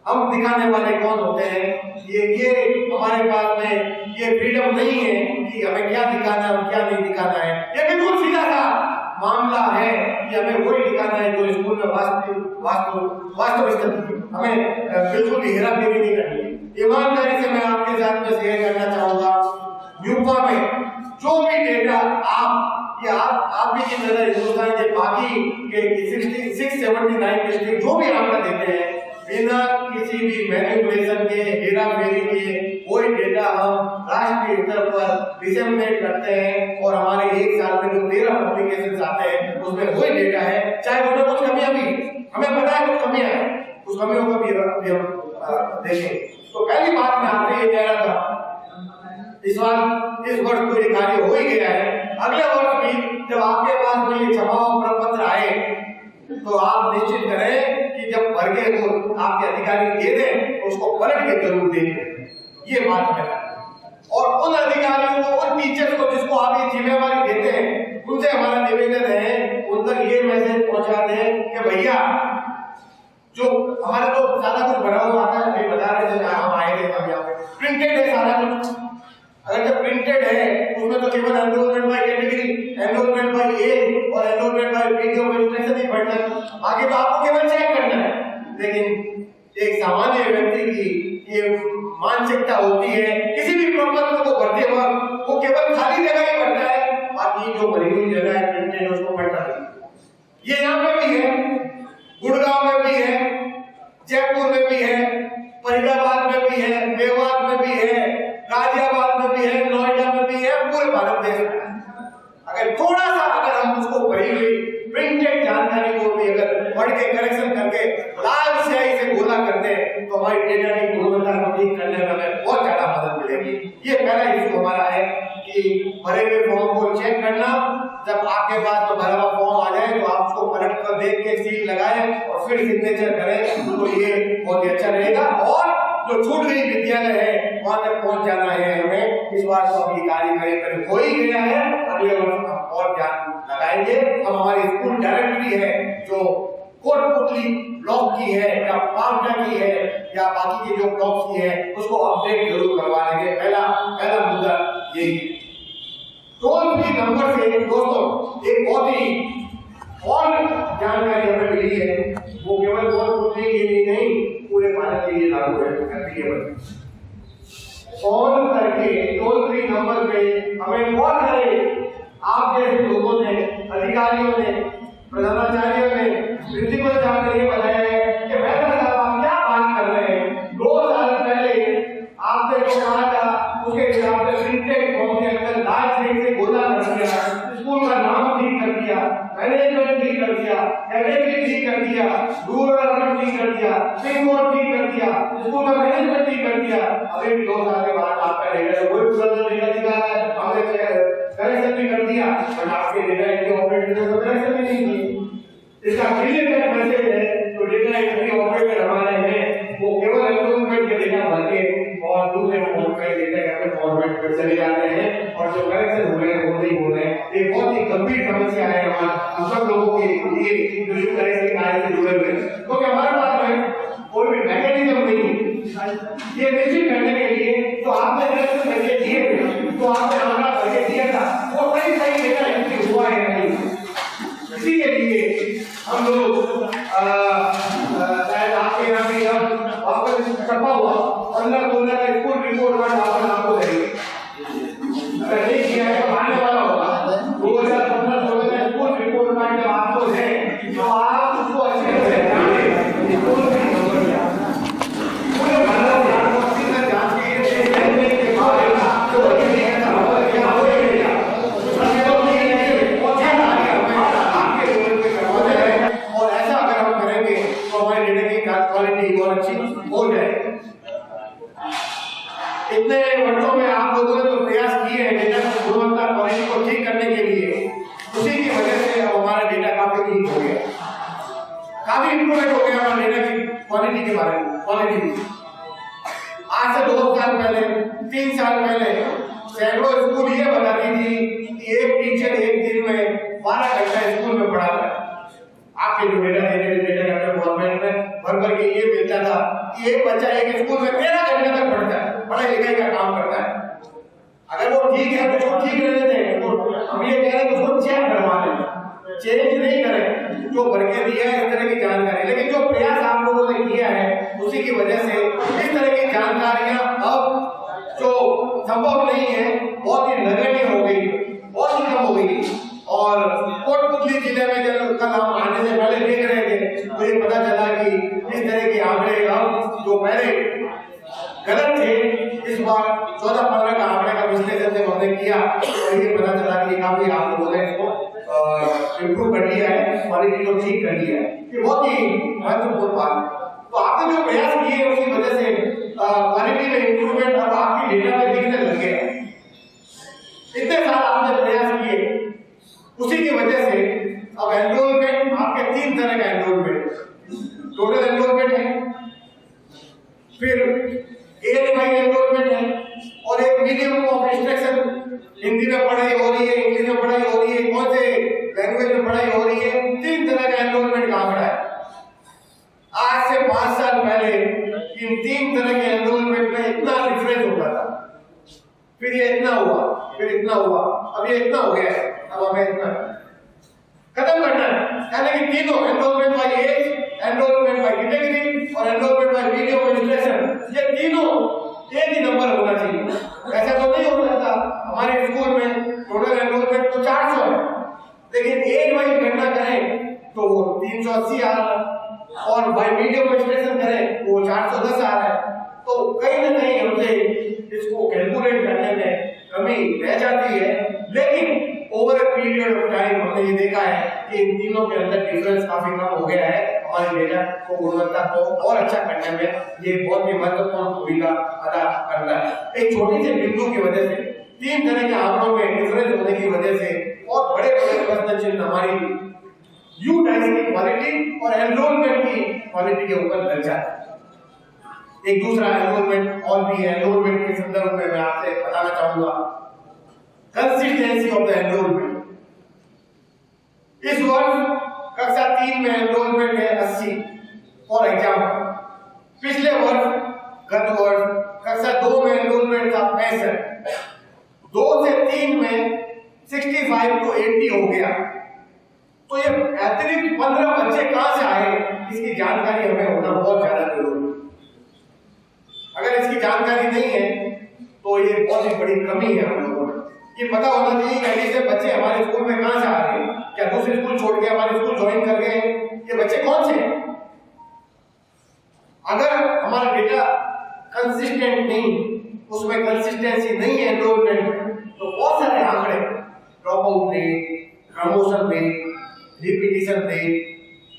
हम दिखाने वाले कौन होते हैं? ये हमारे पास में ये फ्रीडम नहीं है कि हमें क्या दिखाना है और क्या नहीं दिखाना है। ये बिल्कुल सीधा सा मामला है कि हमें वही दिखाना है जो स्कूल में वास्तव स्थिति। हमें बिल्कुल भी हेराफेरी नहीं करनी है। ईमानदारी से मैं आपके साथ में शेयर करना चाहूंगा, यूपा में जो भी डेटा आप भी की तरह हिंदुस्तान के बाकी के 679 डिस्ट्रिक्ट जो भी आंकड़ा देते हैं बिना किसी भी मैनिपुलेशन के, हेराफेरी के कोई डेटा हम राष्ट्रीय स्तर पर डिसेमिनेट करते हैं और हमारे एक साल में जो 13 पब्लिकेशंस आते हैं उसमें वही डेटा है, चाहे उसमें कुछ कमियां भी हमें पता है, कुछ कमियां है, उस कमियों को भी हम देखें। तो पहली बात मैं आपसे ये कह रहा था, इस वर्ष तो ये कार्य हो ही गया है, अगले वर्ष भी जब आपके पास में ये छपा हुआ प्रपत्र आए तो आप निश्चित करें कि जब भर के वो आपके अधिकारी दे दें तो उसको पलट के जरूर दें। ये बात है। और उन अधिकारियों को, उन टीचर्स को जिसको आप ये जिम्मेवारी देते हैं, उनसे हमारा निवेदन है उन तक ये मैसेज पहुंचा दें कि भैया जो हमारा तो सारा कुछ भरा हुआ आता है, बता रहे थे हम आए थे तब यहाँ पे प्रिंटेड है सारा कुछ। अगर जब प्रिंटेड है उसमें तो केवल enrolment by category, enrolment by age और एनरोलमेंट बाय वीडियो रजिस्ट्रेशन ही पढ़ना है, आगे तो आपको केवल चेक करना है। लेकिन एक सामान्य व्यक्ति की ये मानसिकता होती है किसी भी प्रपत्र को भरते वक्त वो केवल खाली जगह ही भरता है, बाकी जो भरी हुई जगह है प्रिंटेड उसको पढ़ता नहीं। ये यहाँ पे भी है, गुड़गांव में भी है, जयपुर में भी है, फरीदाबाद में भी है, मेवात में भी है, गाजियाबाद में भी है, नोएडा में भी है, पूरे भारत देश में। अगर थोड़ा सा हम उसको भरी हुई प्रिंटेड जानकारी को भी अगर पढ़ के करेक्शन करके लाल स्याही से गोला करते हैं तो हमारी डेटा की गुणवत्ता को ठीक करने में हमें बहुत ज्यादा मदद मिलेगी। ये पहला इशू हमारा है कि भरे हुए फॉर्म को चेक करना, जब आपके पास तो भरा हुआ फॉर्म आ जाए तो आप उसको पलट कर देख के सील लगाएं और फिर सिग्नेचर करें तो ये बहुत ही अच्छा रहेगा। और जो छूट गई विद्यालय है वहां तक पहुंच जाना है हमें, इस बार तो अभी कार्य करें हो ही गया है, अगले वर्ष हम और ध्यान लगाएंगे। हम हमारी स्कूल डायरेक्टरी है जो कोटपुतली ब्लॉक की है या पावटा की है या बाकी के जो ब्लॉक्स की है उसको अपडेट जरूर करवा लेंगे। पहला मुद्दा यही। टोल फ्री नंबर से दोस्तों एक बहुत ही और जानकारी हमें मिली है, वो केवल कोटपुतली के लिए नहीं पूरे भारत के लिए लागू है। फोन करके टोल फ्री नंबर पे हमें बहुत सारे आप जैसे लोगों ने, अधिकारियों ने, प्रधानाचार्यों ने, प्रिंसिपल साहब ने ये बताया है कि मैडम साहब आप क्या बात कर रहे हैं, 2 साल पहले आपने जो कहा था उसके हिसाब से प्रिंटेड फॉर्म के अंदर लाल स्याही से गोला कर दिया, स्कूल का नाम ठीक कर दिया, मैनेजमेंट ठीक कर दिया, कैटेगरी ठीक कर दिया, रूरल अर्बन ठीक कर दिया, पिन कोड ठीक कर दिया, स्कूल का मैनेजमेंट ठीक कर दिया। अभी 2 साल के बाद आपका डेटा वही पूरा डेटा दिखा रहा है, हमने करेक्शन भी कर दिया और आपके डेटा के ऑपरेटर को करेक्शन भी नहीं की। इसका क्लियर कट मैसेज है तो डेटा एंट्री ऑपरेटर हमारे हैं वो केवल एनरोलमेंट के डेटा भर के और दूसरे फॉर्म पे डेटा कैसे फॉर्मेट पे चले जाते हैं और जो करेक्शन हो रहे हैं वो नहीं हो रहे हैं। ये बहुत ही गंभीर समस्या है हम सब लोगों के लिए जो इस तरह के कार्य से जुड़े हुए हैं, क्योंकि हमारे पास में कोई भी मैकेनिज्म नहीं है ये निश्चित करने के लिए। तो आपने करेक्शन करके दिए थे तो आपने आंकड़ा भर के दिया था और सही डेटा एंट्री हुआ है नहीं, इसी के लिए हम लोग शायद आपके यहाँ भी हम वापस छपा हुआ 15-15 का स्कूल रिपोर्ट कार्ड आपको देंगे। अगर नहीं किया है तो आने वाला होगा 2015-16 का स्कूल रिपोर्ट कार्ड जब आपको है तो आप उसको अच्छे से इतने वर्षों में आप लोगों ने तो प्रयास किए हैं डेटा की गुणवत्ता क्वालिटी को ठीक करने के लिए, उसी की वजह से अब हमारा डेटा काफी ठीक हो गया, काफी इंप्रूवमेंट हो गया हमारे डेटा की क्वालिटी के बारे में। क्वालिटी आज से 2 साल पहले 3 साल पहले सैकड़ों स्कूल ये बताती थी कि एक टीचर एक दिन में 12 घंटा स्कूल में पढ़ाता है। आपके जो डेटा गवर्नमेंट में भर के ये मिलता था कि एक बच्चा एक स्कूल में 13 घंटे तक पढ़ता है, पढ़ाई लिखाई का काम करता है। अगर वो ठीक है तो ठीक रहने दें, तो हम ये कह रहे हैं कि उसको चेक करवा लें, चेंज नहीं करें जो भर के दिया है इस तरह की जानकारी। लेकिन जो प्रयास आप लोगों ने किया है उसी की वजह से इस तरह की जानकारियां अब जो संभव नहीं है बहुत ही नगण्य हो गई, बहुत ही कम हो गई। और कोटपुतली जिले में जब कल हम आने से पहले देख रहे थे तो ये पता चला कि इस तरह के आंकड़े अब जो पहले गलत थे इस बार 14-15 का आंकड़े का विश्लेषण जब हमने किया तो ये पता चला कि काफी आप लोगों ने इसको इम्प्रूव कर लिया है, क्वालिटी को ठीक कर लिया है। ये बहुत ही महत्वपूर्ण बात है। तो आपने जो प्रयास किए उसकी वजह से क्वालिटी में इम्प्रूवमेंट अब आपकी डेटा में दिखने लग गया। इतने साल आपने प्रयास किए उसी की वजह से अब एनरोलमेंट आपके 3 तरह का एनरोलमेंट, टोटल एनरोलमेंट है, फिर एज वाइज एनरोलमेंट है और एक मीडियम ऑफ इंस्ट्रक्शन, हिंदी में पढ़ाई हो रही है, इंग्लिश में पढ़ाई हो रही है, कौन से लैंग्वेज में पढ़ाई हो रही है, 3 तरह का एनरोलमेंट का आंकड़ा है। आज से 5 साल पहले इन 3 तरह के एनरोलमेंट में इतना डिफरेंस होता था, फिर ये इतना हुआ, फिर इतना हुआ, अब ये इतना हो गया है। अब हमें इतना खत्म करना है, यानी कि तीनों enrolment by age, enrolment by category और एनरोलमेंट बाय वीडियो रजिस्ट्रेशन, ये तीनों एक ही नंबर होना चाहिए। ऐसा तो नहीं हो सकता हमारे स्कूल में टोटल एनरोलमेंट तो 400 है, लेकिन एज वाइज गणना करें तो 380 आ रहा है और बाय वीडियो रजिस्ट्रेशन करें वो 410 आ रहा है। तो कहीं ना कहीं हमसे इसको कैलकुलेट करने में कमी रह जाती है, लेकिन over a period of time हमने ये देखा है कि इन तीनों के अंदर डिफरेंस काफी कम हो गया है। हमारे डेटा को गुणवत्ता को और अच्छा करने में ये बहुत ही महत्वपूर्ण भूमिका अदा करता है। एक छोटी सी बिंदु की वजह से 3 तरह के आंकड़ों में डिफरेंस होने की वजह से बहुत बड़े प्रश्न चिन्ह हमारी यू डाइस की क्वालिटी और एनरोलमेंट की क्वालिटी के ऊपर लग जाता है। एक दूसरा एनरोलमेंट और भी है, एनरोलमेंट के संदर्भ में मैं आपसे बताना चाहूंगा कंसिस्टेंसी ऑफ द एनरोलमेंट। इस वर्ष कक्षा 3 में एनरोलमेंट है 80 फॉर एग्जाम्पल। पिछले वर्ष गत वर्ष कक्षा 2 में एनरोलमेंट था 65, 2 से 3 में 65 to 80 हो गया। तो ये अतिरिक्त 15 बच्चे कहां से आए, इसकी जानकारी हमें होना बहुत ज्यादा जरूरी है। अगर इसकी जानकारी नहीं है तो ये बहुत ही बड़ी कमी है हम लोगों में। ये पता होना चाहिए कि ऐसे बच्चे हमारे स्कूल में कहां से आ रहे हैं, क्या दूसरे स्कूल छोड़ के हमारे स्कूल ज्वाइन कर गए, ये बच्चे कौन से हैं। अगर हमारा डेटा कंसिस्टेंट नहीं, उसमें कंसिस्टेंसी नहीं है एनरोलमेंट, तो बहुत सारे आंकड़े drop out rate, promotion rate, repetition rate,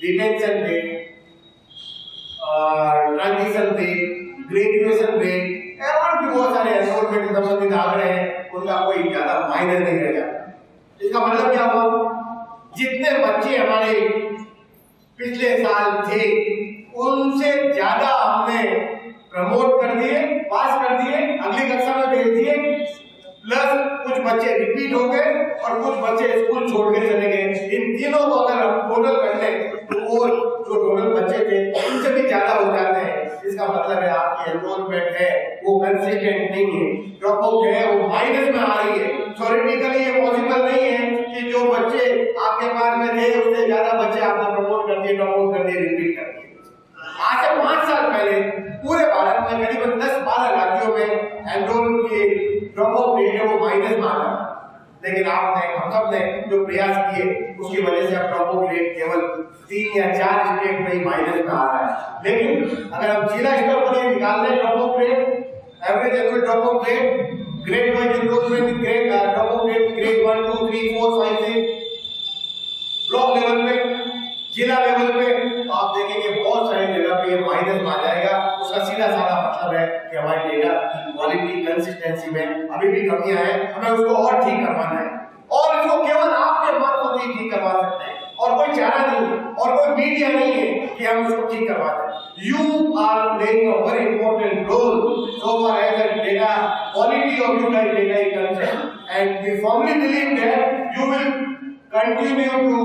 retention rate, transition rate, graduation rate, और भी बहुत सारे एनरोलमेंट से संबंधित आंकड़े हैं, उनका कोई ज्यादा मायने नहीं रह जाता। इसका मतलब क्या हुआ, जितने बच्चे हमारे पिछले साल थे उनसे ज्यादा हमने प्रमोट कर दिए, पास कर दिए, अगली कक्षा में भेज दिए, प्लस कुछ बच्चे रिपीट हो गए और कुछ बच्चे स्कूल छोड़ के चले गए। इन तीनों को अगर हम टोटल कर लें तो वो जो टोटल बच्चे थे उनसे भी ज्यादा हो जाते हैं। इसका मतलब है आपकी एनरोलमेंट है वो कंसिस्टेंट नहीं है, ड्रॉप आउट है वो माइनस में आ रही है। थ्योरेटिकली ये पॉसिबल नहीं है कि जो बच्चे आपके पास में थे उससे ज्यादा बच्चे आपने प्रमोट कर दिए, ड्रॉप आउट कर दिए, रिपीट कर दिए। आज से 5 साल पहले पूरे भारत में करीबन 10-12 राज्यों में एनरोल के ड्रॉप आउट रेट है वो माइनस में आ रहा है। लेकिन हम सब ने जो प्रयास किए उसकी वजह से अब ड्रॉप आउट रेट केवल 3 या 4 स्टेट में ही माइनस में आ रहा है। लेकिन अगर हम जिला स्तर पर ये निकाल लें drop out rate, average annual drop out rate, grade wise enrolment, grade drop out rate, grade 1 2 3 4 5 6 block level पे, जिला लेवल पे, तो आप देखेंगे बहुत सारी जगह पे ये माइनस में आ जाएगा। उसका सीधा साधा मतलब है कि हमारे डेटा की क्वालिटी, कंसिस्टेंसी में अभी भी कमियां हैं, हमें उसको और ठीक करवाना है। और इसको केवल आपके माध्यम से ठीक करवा सकते हैं और कोई चारा नहीं है और कोई मीडिया नहीं है कि हम उसको ठीक करवा दें। You are playing a very important role so far as the data quality of your data is concerned, and we firmly believe that you will continue to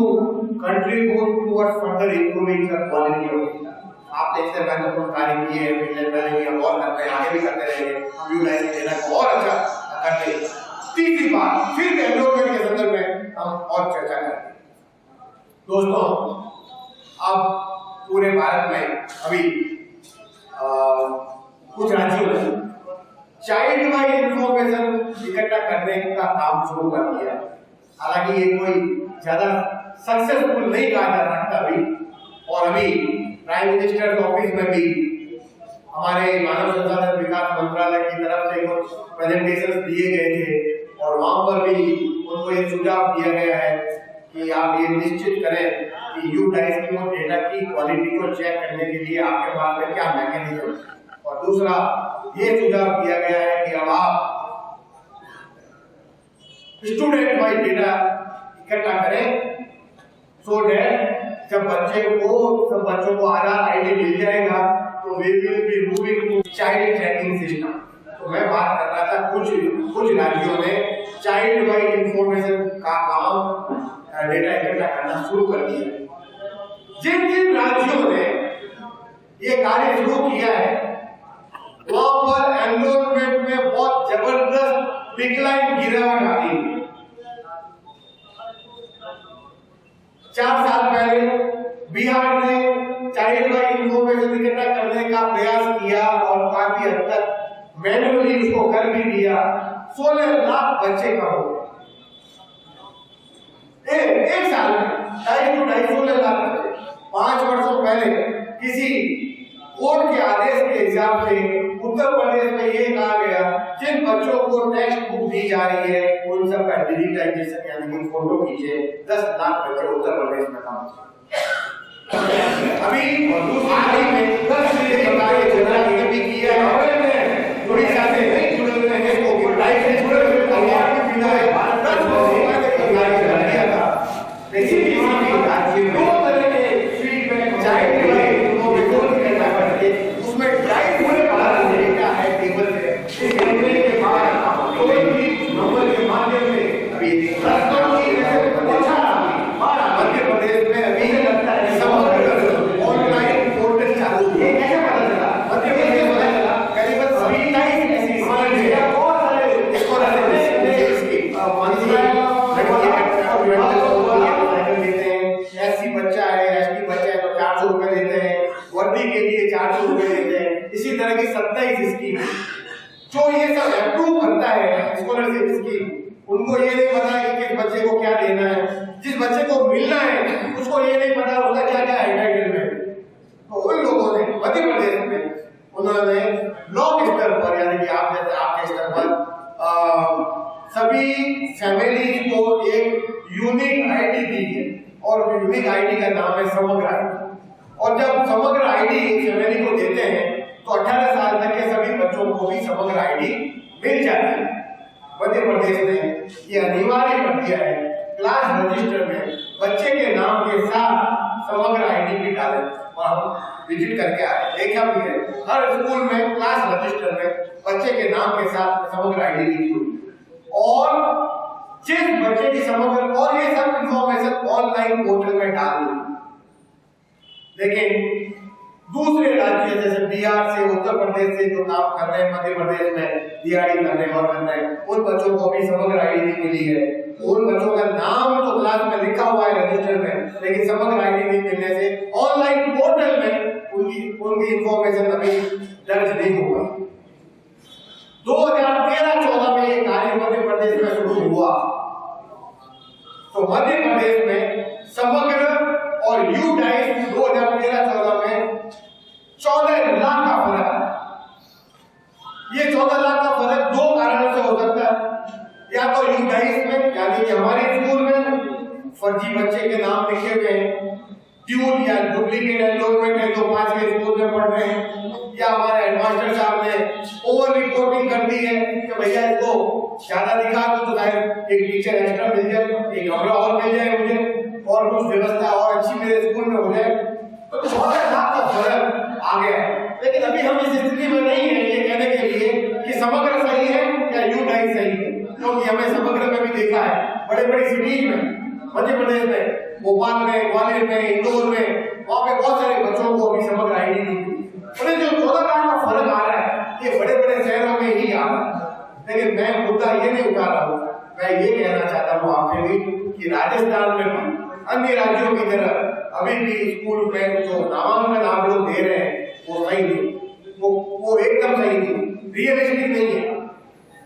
contribute towards further improving the quality of data. आपने इससे महत्वपूर्ण कार्य किए हैं, पिछले पहले भी और करते हैं, आगे भी करते रहेंगे, व्यू लाइन डेटा को और अच्छा करते हैं। तीसरी बात फिर एनरोलमेंट के संदर्भ में हम और चर्चा करेंगे। दोस्तों, अब पूरे भारत में अभी कुछ राज्यों में चाइल्ड वाइज इंफॉर्मेशन इकट्ठा करने का काम शुरू कर दिया है। हालांकि ये कोई ज्यादा सक्सेसफुल नहीं कहा जा सकता अभी, और अभी प्राइम मिनिस्टर ऑफिस में भी हमारे मानव संसाधन विकास मंत्रालय की तरफ से कुछ प्रेजेंटेशन दिए गए थे और वहां पर भी उनको ये सुझाव दिया गया है कि आप ये निश्चित करें कि यूडाइस की वो डेटा की क्वालिटी को चेक करने के लिए आपके पास में क्या मैकेनिज्म, और दूसरा ये सुझाव दिया गया है कि अब आप स्टूडेंट वाइज डेटा इकट्ठा करें सो दैट जब सब बच्चों को आधार आईडी मिल जाएगा तो we will be moving to child tracking system. तो मैं बात कर रहा था कुछ राज्यों में चाइल्ड वाइज इंफॉर्मेशन का काम डेटा इकट्ठा करना शुरू कर दिया। जिन राज्यों ने ये कार्य शुरू किया है वहां पर एनरोलमेंट में बहुत जबरदस्त डिक्लाइन गिरावट आई है। 4 साल पहले बिहार ने चाइल्ड वाइज इंफॉर्मेशन इकट्ठा करने का प्रयास किया और काफी हद तक मैन्युअली उसको कर भी दिया। 16 लाख बच्चे का हो एक साल में 2.5 लाख बच्चे। 5 वर्षों पहले किसी कोर्ट के आदेश के हिसाब से उत्तर प्रदेश में ये कहा गया जिन बच्चों को टेक्स्ट बुक दी जा रही है उन सब का डिजिटाइजेशन यानी फोटो खींचे। 10 लाख बच्चे उत्तर प्रदेश में काम अभी और दूसरी में 10 से बताइए जिला ने भी किया है, उड़ीसा से नहीं जुड़े हुए हैं वो लाइफ से जुड़े हुए कल्याण की बिना है 10 वर्ष पहले कार्य किया था। बेसिकली राज्य में 2 तरह के फीडबैक चाइल्ड वाइज को रिकॉर्ड करना पड़ता है, उसमें ड्राइव होने वाला डेटा है टेबल पे। इस टेबल के बाद कोई भी नंबर के माध्यम से अभी राजस्थान की मध्य प्रदेश में अभी लगता है सब ऑनलाइन पोर्टल चालू है। कैसे पता चला? मध्य प्रदेश में पता चला करीबन 27 ऐसी स्कीम बहुत सारे स्कॉलर इसकी देते हैं। एससी बच्चा है, एसटी बच्चा है तो 400 रुपए देते हैं, वर्दी के लिए 400 रुपए देते हैं। इसी तरह की 27 स्कीम जो ये सब अप्रूव करता है स्कॉलरशिप स्कीम, उनको ये नहीं पता कि किस बच्चे को क्या देना है, जिस बच्चे को मिलना है उसको ये नहीं पता उसका क्या क्या एंटाइटलमेंट। तो उन लोगों ने मध्य प्रदेश में उन्होंने ब्लॉक स्तर पर यानी कि आप जैसे आपके स्तर पर सभी फैमिली को एक यूनिक आईडी दी है और यूनिक आईडी का नाम है समग्र आईडी। और जब समग्र आईडी फैमिली को देते हैं तो 18 साल तक के सभी बच्चों को भी समग्र आईडी मिल जाती है। मध्य प्रदेश ने ये अनिवार्य कर दिया है क्लास रजिस्टर में बच्चे के नाम के साथ समग्र आईडी भी डालें। और हम विजिट करके आए, देखा भी है हर स्कूल में क्लास रजिस्टर में बच्चे के नाम के साथ समग्र आईडी लिखी हुई और जिस बच्चे की समग्र और ये सब इंफॉर्मेशन ऑनलाइन पोर्टल में डाल दी। लेकिन दूसरे राज्य जैसे बिहार से उत्तर प्रदेश से जो काम कर रहे हैं मध्य प्रदेश में डीआरडी करने और कर रहे हैं उन बच्चों को भी समग्र आईडी नहीं मिली है। उन बच्चों का नाम तो क्लास में लिखा हुआ है रजिस्टर में, लेकिन समग्र आईडी नहीं मिलने से ऑनलाइन पोर्टल में उनकी इंफॉर्मेशन अभी दर्ज नहीं हो पाई। 2013-14 में ये कार्य मध्य प्रदेश में शुरू हुआ। तो मध्य प्रदेश में समग्र और यूडाइस 2013-14 में 14 लाख का फर्क है। ये 14 लाख का फर्क दो कारणों से हो सकता है। या तो यूडाइस में यानी कि हमारे स्कूल में फर्जी बच्चे के नाम लिखे हुए हैं, ड्यूल या डुप्लीकेट एनरोलमेंट है जो 5 के स्कूल में पढ़ रहे हैं, या हमारे हेडमास्टर साहब ने ओवर रिपोर्टिंग कर दी है कि भैया इसको ज्यादा दिखा तो शायद एक टीचर एक्स्ट्रा मिल जाए, एक कमरा और मिल जाए मुझे, और कुछ व्यवस्था और अच्छी मेरे स्कूल में हो जाए। तो 14 लाख का फर्क आ गया है। लेकिन अभी हम इस स्थिति में नहीं है ये कहने के लिए कि समग्र सही है या यूडाइस सही है, क्योंकि हमने समग्र में भी देखा है बड़े बड़े सिटीज में, मध्य प्रदेश में, भोपाल में, ग्वालियर में, इंदौर में, वहां पे बहुत सारे बच्चों को अभी समग्र आईडी नहीं मिली। जो 14 लाख का फर्क आ रहा है ये बड़े बड़े शहरों में ही आ रहा है। लेकिन मैं मुद्दा ये नहीं उठा रहा हूँ, मैं ये कहना चाहता हूँ आपसे भी कि राजस्थान में भी अन्य राज्यों की तरह अभी भी स्कूल में जो नामांकन आप लोग दे रहे हैं वो सही नहीं, वो एकदम सही नहीं, रियलिस्टिक नहीं है।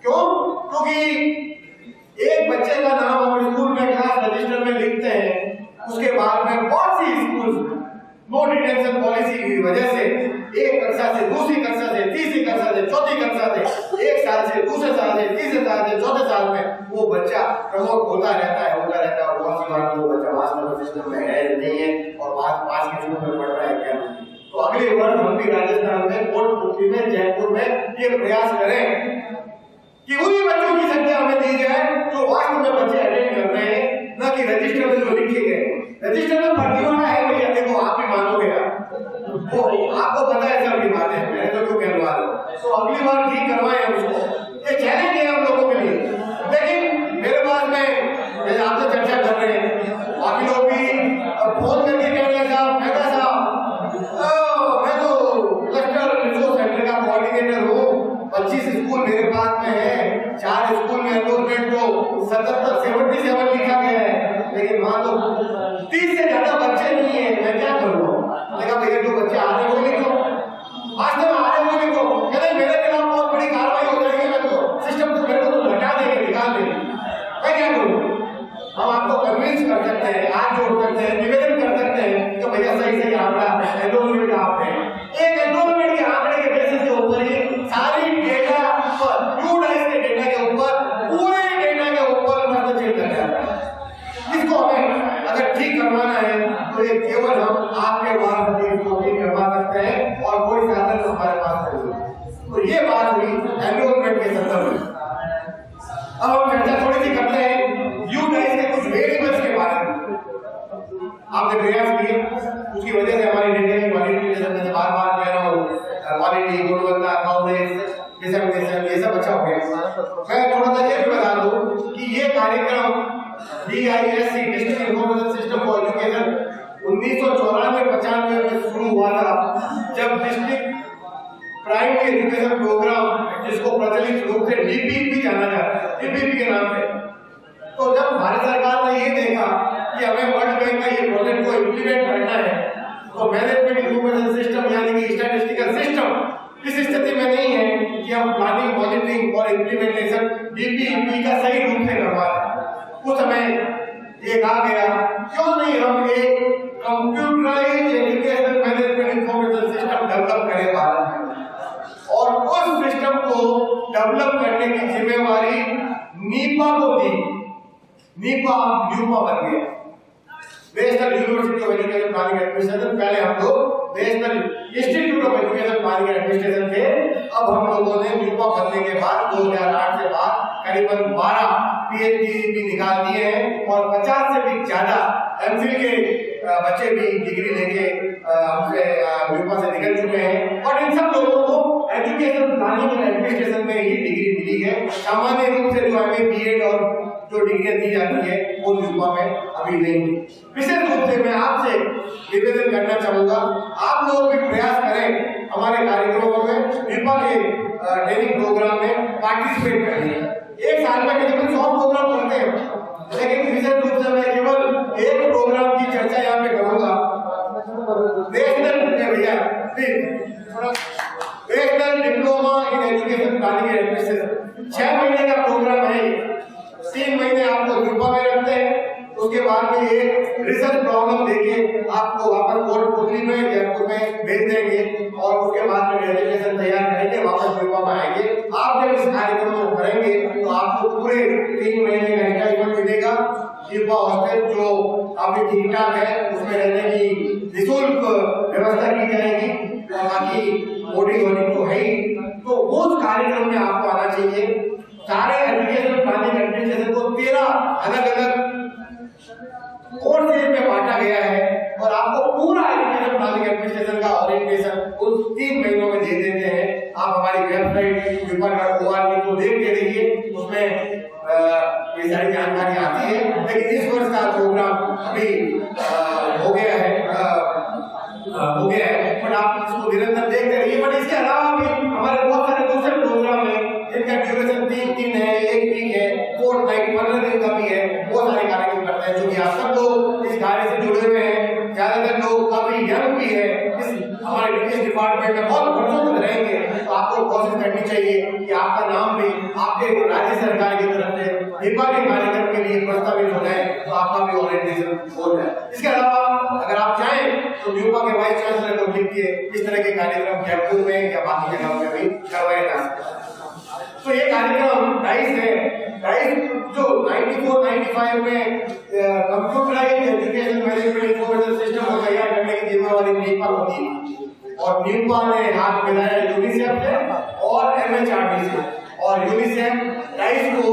क्यों? क्योंकि एक बच्चे का नाम हम स्कूल में क्लास रजिस्टर में लिखते हैं, उसके बाद में बहुत सी स्कूल नो डिटेंशन पॉलिसी की वजह से एक कक्षा से दूसरी कक्षा से तीसरी कक्षा से चौथी कक्षा से एक साल से दूसरे साल से तीसरे साल से चौथे साल में वो बच्चा प्रमोट होता रहता है और बहुत सी बार वो बच्चा वास्तव में सिस्टम में है नहीं है और पास के स्कूल में पढ़ रहा है क्या। तो अगले वर्ष हम भी राजस्थान में कोटपुतली में जयपुर में ये प्रयास करें कि उन्हीं बच्चों की संख्या हमें दी जाए जो वास्तव में बच्चे अटेंड कर रहे हैं, न कि रजिस्टर में जो लिखे गए। रजिस्टर में भर्ती होना है भैया, देखो आप भी मानोगे वो आपको पता है सब बात है, मैं तो क्यों कहलवा रहा हूँ। तो अगली बार ठीक करवाएं उसको, ये चैलेंज है हम लोगों के लिए। लेकिन मेरे पास में आपसे चर्चा कर रहे हैं, बाकी लोग भी फोन करके कह रहे हैं साहब मैं मैं तो क्लस्टर रिसोर्स सेंटर का कोऑर्डिनेटर हूँ, 25 स्कूल मेरे पास में है, 4 स्कूल में एनरोलमेंट को 77 लिखा गया है, लेकिन वहां तो 30 से ज्यादा बच्चे नहीं है, मैं क्या करूँ? देखा भैया जो बच्चे आ रहे हो लिखो, वास्तव में आ रहे हो लिखो, कहते मेरे खिलाफ बहुत बड़ी कार्रवाई हो जाएगी, मैं तो सिस्टम को मेरे को तो हटा देंगे, निकाल देंगे, मैं क्या करूँ? हम आपको कन्विंस कर सकते हैं, हाथ जोड़ सकते हैं, निवेदन कर सकते हैं कि भैया सही आंकड़ा एनरोलमेंट आप हैं। एक एनरोलमेंट के आंकड़े के बेसिस के ऊपर ही सारी डेटा पर यूडाइस के डेटा के ऊपर पूरे डेटा के ऊपर मतलब चेक कर जाता है। इसको हमें अगर ठीक करवाना है तो ये केवल हम आपके द्वारा ठीक करवा सकते हैं और कोई साधन हमारे पास नहीं है। तो ये बात हुई एनरोलमेंट के संदर्भ में। अब हम चर्चा थोड़ी सी करते हैं यूडाइस के कुछ वेरिएबल्स के बारे में। आपने प्रयास किए, उसकी वजह से हमारी डेटा की क्वालिटी, जैसे मैं बार-बार कह रहा हूँ, क्वालिटी, गुणवत्ता, कवरेज, डिसएमिनेशन ये सब अच्छा हो गया। मैं थोड़ा सा ये भी बता दूं कि ये कार्यक्रम DISC district information system for education 1994-95 में शुरू हुआ था, जब डिस्ट्रिक्ट प्राइमरी एजुकेशन प्रोग्राम जिसको प्रचलित रूप से DPP जाना जाता है, DPP के नाम से। तो जब भारत सरकार ने ये देखा कि हमें वर्ल्ड बैंक का ये प्रोजेक्ट को इम्प्लीमेंट करना है, तो मैनेजमेंट इन्फॉर्मेशन सिस्टम यानी कि स्टैटिस्टिकल सिस्टम इस स्थिति में नहीं है कि हम प्लानिंग, मॉनिटरिंग और इम्प्लीमेंटेशन DPP का सही रूप से करवा दें। उस समय ये कहा गया क्यों नहीं हम एक computerised education management information system develop करें भारत में, और उस सिस्टम को डेवलप करने की जिम्मेवारी नीपा को दी। नीपा बन गया, national university of education planning administration. पहले हम लोग national institute of education planning administration थे, अब हम लोगों ने नीपा बनने के बाद 2008 से बाद करीबन 12 PhD निकाल दिए हैं और 50 से भी ज्यादा MPhil के बच्चे भी डिग्री लेके हमसे नीपा से निकल चुके हैं। और इन सब लोगों को एजुकेशन प्लानिंग और एडमिनिस्ट्रेशन में ही डिग्री मिली है। सामान्य रूप से जो MA BEd और जो डिग्रियां दी जाती है वो नीपा में अभी नहीं। विशेष रूप से मैं आपसे निवेदन करना चाहूंगा, आप लोग भी प्रयास करें हमारे कार्यक्रमों में नीपा के ट्रेनिंग प्रोग्राम में पार्टिसिपेट करिए। एक साल में करीबन 100 प्रोग्राम होते हैं, लेकिन विशेष रूप से मैं केवल एक प्रोग्राम की चर्चा यहाँ पे करूंगा। National diploma in education planning administration 6 महीने का प्रोग्राम है। 3 महीने आपको न्यूपा में रखते हैं, उसके बाद में एक रिसर्च प्रॉब्लम देके आपको वापस कोटपुतली में जयपुर में भेज देंगे और उसके बाद में डेजिग्नेशन तैयार करेंगे, वापस न्यूपा में आएंगे। आप जब इस कार्यक्रम को करेंगे तो आपको पूरे 3 महीने का एंटरटेनमेंट मिलेगा। न्यूपा हॉस्टल जो काफी ठीक ठाक है, उसमें रहने की निःशुल्क व्यवस्था की जाएगी और बाकी बोर्डिंग तो है ही। तो उस कार्यक्रम में आपको आना चाहिए। सारे एजुकेशन प्लानिंग एडमिनिस्ट्रेशन को 13 अलग-अलग कोर्सेज में बांटा गया है और आपको पूरा एजुकेशन प्लानिंग एडमिनिस्ट्रेशन का ओरिएंटेशन उस 3 महीनों में दे देते हैं। आप हमारी वेबसाइट यूपा.org को देखते रहिए, उसमें ये सारी जानकारी आती है। लेकिन इस वर्ष का प्रोग्राम अभी हो गया है बट आप इसको निरंतर देखते रहिए। बट इसके अलावा भी हमारे बहुत सारे दूसरे प्रोग्राम है जिनका ड्यूरेशन 3 दिन है, 1 वीक है, 4 नाइट 15 दिन का भी है। बहुत सारे कार्यक्रम करते हैं, जो कि आप सब लोग इस कार्य से जुड़े हुए हैं। ज्यादातर लोग काफी यंग भी है, हमारे इस डिपार्टमेंट में बहुत वर्षों तक रहेंगे। तो आपको कोशिश करनी चाहिए कि आपका नाम भी आपके राज्य सरकार की तरफ से न्यूपा के कार्यक्रम के लिए प्रस्तावित हो जाए, तो आपका भी ओरिएंटेशन हो जाए। इसके अलावा अगर आप चाहें तो न्यूपा के वाइस चांसलर को लिख के इस तरह के कार्यक्रम जयपुर में या बाकी जगहों में भी करवाए जा सकते हैं। तो ये कार्यक्रम डाइस है। डाइस जो 94-95 में computerised education management information system को तैयार करने की जिम्मेवारी न्यूपा को दी और न्यूपा ने हाथ मिलाया यूनिसेफ से और MHRD से। और यूनिसेफ डाइस को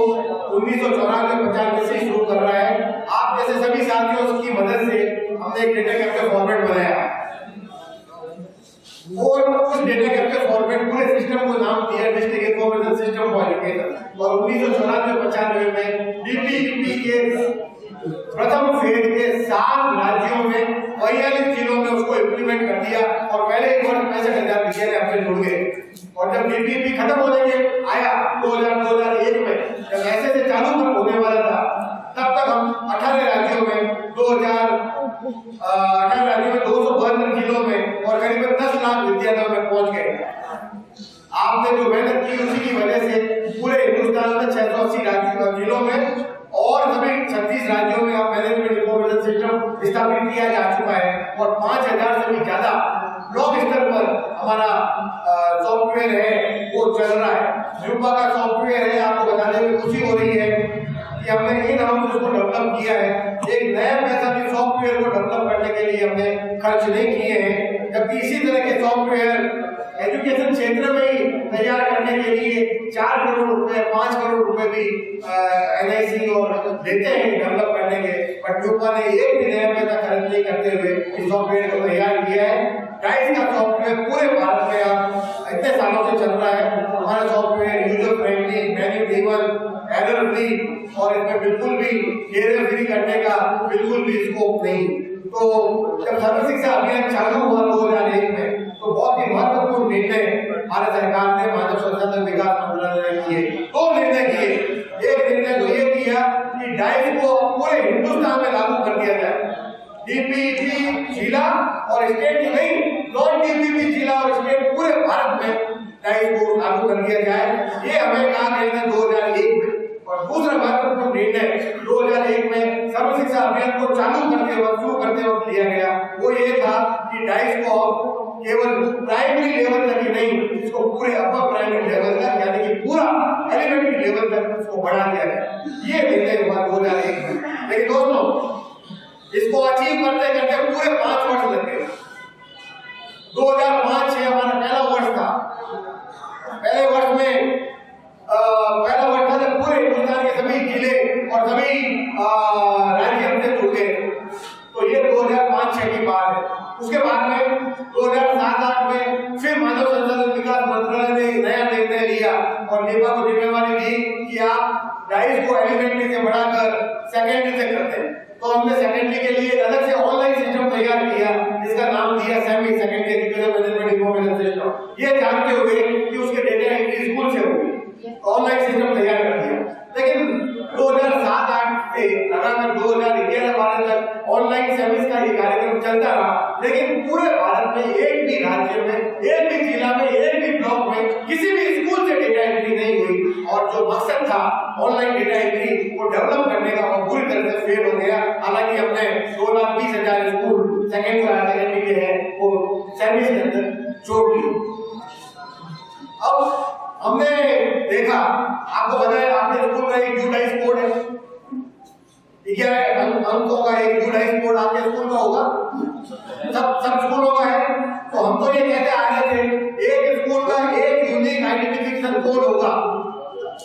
1994-95 से शुरू कर रहा है। आप जैसे सभी साथियों की मदद से हमने एक डेटा कैप्चर फॉर्मेट बनाया और उस डेटा कैप्चर फॉर्मेट पूरे सिस्टम को नाम दिया district information system for education. और 1994-95 में DPEP के प्रथम फेज के 7 राज्यों में 42 जिलों में उसको इम्प्लीमेंट कर दिया और पहले एक वर्ष 65,000 विषय आपसे जुड़ गए। और जब DPEP खत्म होने के आया 2001 में, जब ऐसे से चालू होने वाला था, तब तक हम 18 राज्यों में 272 जिलों में और करीब 10 लाख विद्यालयों में पहुंच गए। आपने जो मेहनत की उसी की वजह से पूरे हिंदुस्तान में 680 जिलों में और सभी 36 राज्यों में अब मैनेजमेंट इंफॉर्मेशन सिस्टम स्थापित किया जा चुका है और 5000 से भी ज्यादा ब्लॉक स्तर पर हमारा सॉफ्टवेयर है वो चल रहा है। न्यूपा का सॉफ्टवेयर है, आपको बताने में खुशी हो रही है कि हमने इन हाउस उसको डेवलप किया है। एक नया पैसा भी सॉफ्टवेयर को डेवलप करने के लिए हमने खर्च नहीं किए हैं, जबकि इसी तरह के सॉफ्टवेयर एजुकेशन क्षेत्र में ही तैयार करने के लिए 4 करोड़ रुपए 5 करोड़ रुपए भी NIC और देते हैं डेवलप करने के। बट न्यूपा ने एक भी नया पैसा खर्च नहीं करते हुए इस सॉफ्टवेयर को तैयार किया है। डाइस का सॉफ्टवेयर पूरे भारत में अब इतने सालों से चल रहा है। हमारा software user friendly, manual, error free और इसमें बिल्कुल भी एरर फ्री करने का बिल्कुल भी स्कोप नहीं। तो जब सर्व शिक्षा अभियान चालू हुआ 2001 में, तो बहुत ही महत्वपूर्ण निर्णय भारत सरकार ने मानव संसाधन विकास मंत्रालय ने किए। 2 निर्णय किए। एक निर्णय तो ये किया कि डाइस को पूरे हिंदुस्तान में लागू कर दिया जाए। DPEP जिला और स्टेट ही नहीं, नॉन DPEP जिला और स्टेट पूरे भारत में डाइस को लागू कर दिया जाए। ये हमें कहा गया था 2001 में। और दूसरा महत्वपूर्ण निर्णय 2001 में सर्व शिक्षा अभियान को शुरू करते वक्त लिया गया, वो ये था कि डाइस को केवल प्राइमरी लेवल तक ही नहीं, इसको पूरे अपर प्राइमरी लेवल तक यानी कि पूरा एलिमेंट्री लेवल तक इसको बढ़ा दिया गया। ये निर्णय हुआ 2001 में। लेकिन दोस्तों, इसको अचीव करते करते पूरे 5 वर्ष लग गए। 2005-06 हमारा पहला वर्ष था। पहले वर्ष में पहला वर्ष था जब पूरे हिंदुस्तान के सभी जिले और सभी राज्य हमसे जुड़ गए। तो ये 2005-06 की बात है। उसके बाद में 2007-08 में फिर मानव संसाधन विकास मंत्रालय ने नया निर्णय लिया और न्यूपा को जिम्मेवारी दी कि आप डाइस को एलिमेंट्री से बढ़ाकर सेकेंडरी से करते हैं। तो हमने सेकेंडरी के लिए अलग से ऑनलाइन सिस्टम तैयार किया जिसका नाम दिया semi secondary education management information system. ये जानते हुए कि उसके डेटा एंट्री स्कूल से होगी, ऑनलाइन सिस्टम तैयार कर दिया। लेकिन 2007-08 से लगातार 2011-12 तक ऑनलाइन सर्विस का ये कार्यक्रम चलता रहा। लेकिन पूरे भारत में एक भी राज्य में, एक भी जिला में, एक भी ब्लॉक में किसी भी स्कूल से डेटा था ऑनलाइन डेटा एंट्री को डेवलप करने का, वो पूरी तरह से फेल हो गया। हालांकि हमने 2,20,000 स्कूल सेकेंड क्लास सेकेंडरी के हैं वो सर्विस के अंदर जोड़ ली। अब हमने देखा, आपको बताया आपने स्कूल का एक यूडाइस कोड है, क्या है, अंकों का एक यूडाइस कोड आपके स्कूल का होगा, सब स्कूलों का है। तो हम तो ये कहते आ रहे थे एक स्कूल का एक यूनिक आइडेंटिफिकेशन कोड होगा,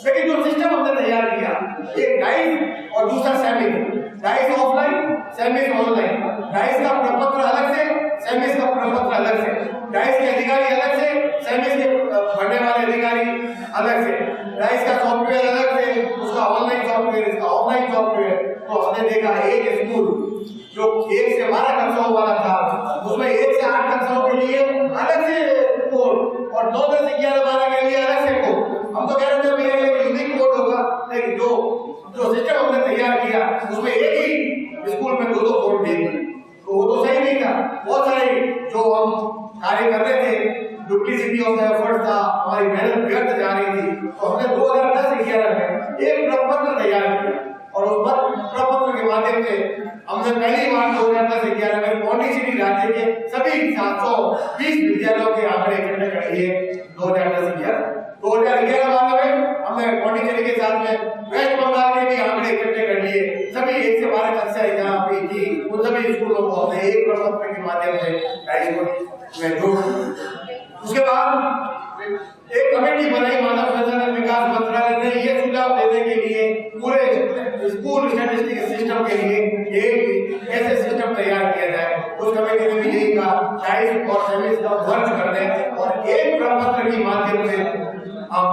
लेकिन जो सिस्टम हमने तैयार किया, एक डाइस और दूसरा सेमिस, डाइस ऑफलाइन सेमिस ऑनलाइन, डाइस का प्रपत्र अलग से, सेमिस का प्रपत्र अलग से, डाइस के अधिकारी अलग से, सेमिस के भरने वाले अधिकारी अलग से, डाइस का सॉफ्टवेयर अलग से, उसका ऑनलाइन सॉफ्टवेयर, इसका ऑफलाइन सॉफ्टवेयर। तो हमने देखा एक स्कूल जो 1 से 12 कक्षाओं वाला था, उसमें 1 से 8 कक्षाओं के लिए अलग से कोड और 9 से 11-12 के लिए अलग से कोड। हम तो कह रहे थे भैया ये यूनिक कोड होगा, लेकिन जो सिस्टम हमने तैयार किया उसमें एक ही स्कूल में 2-2 कोड दिए, तो वो तो सही नहीं था। बहुत सारे जो हम कार्य कर रहे थे, डुप्लीसिटी ऑफ द एफर्ट था, हमारी मेहनत व्यर्थ जा रही थी। तो हमने 2010-11 में एक प्रपत्र तैयार किया और उस प्रपत्र के माध्यम से हमने पहली बार 2010-11 में पौंडीचेरी राज्य के सभी 720 विद्यालयों के आंकड़े इकट्ठे कर लिए। 2011 में हमने पौंडीचेरी के साथ में वेस्ट बंगाल के भी आंकड़े इकट्ठे कर लिए, सभी 1 से 12 कक्षाएं जहाँ पे थी उन सभी स्कूलों को हमने एक प्रपत्र के माध्यम से में जोड़। उसके बाद एक कमेटी बनाई मानव संसाधन विकास मंत्रालय ने ये सुझाव देने के लिए पूरे स्कूल स्टैटिस्टिक्स सिस्टम के लिए एक ऐसे सिस्टम तैयार किया जाए। उस कमेटी ने भी यही कहा डाइस और सेमिस का मर्ज कर दें और एक प्रपत्र के माध्यम से हम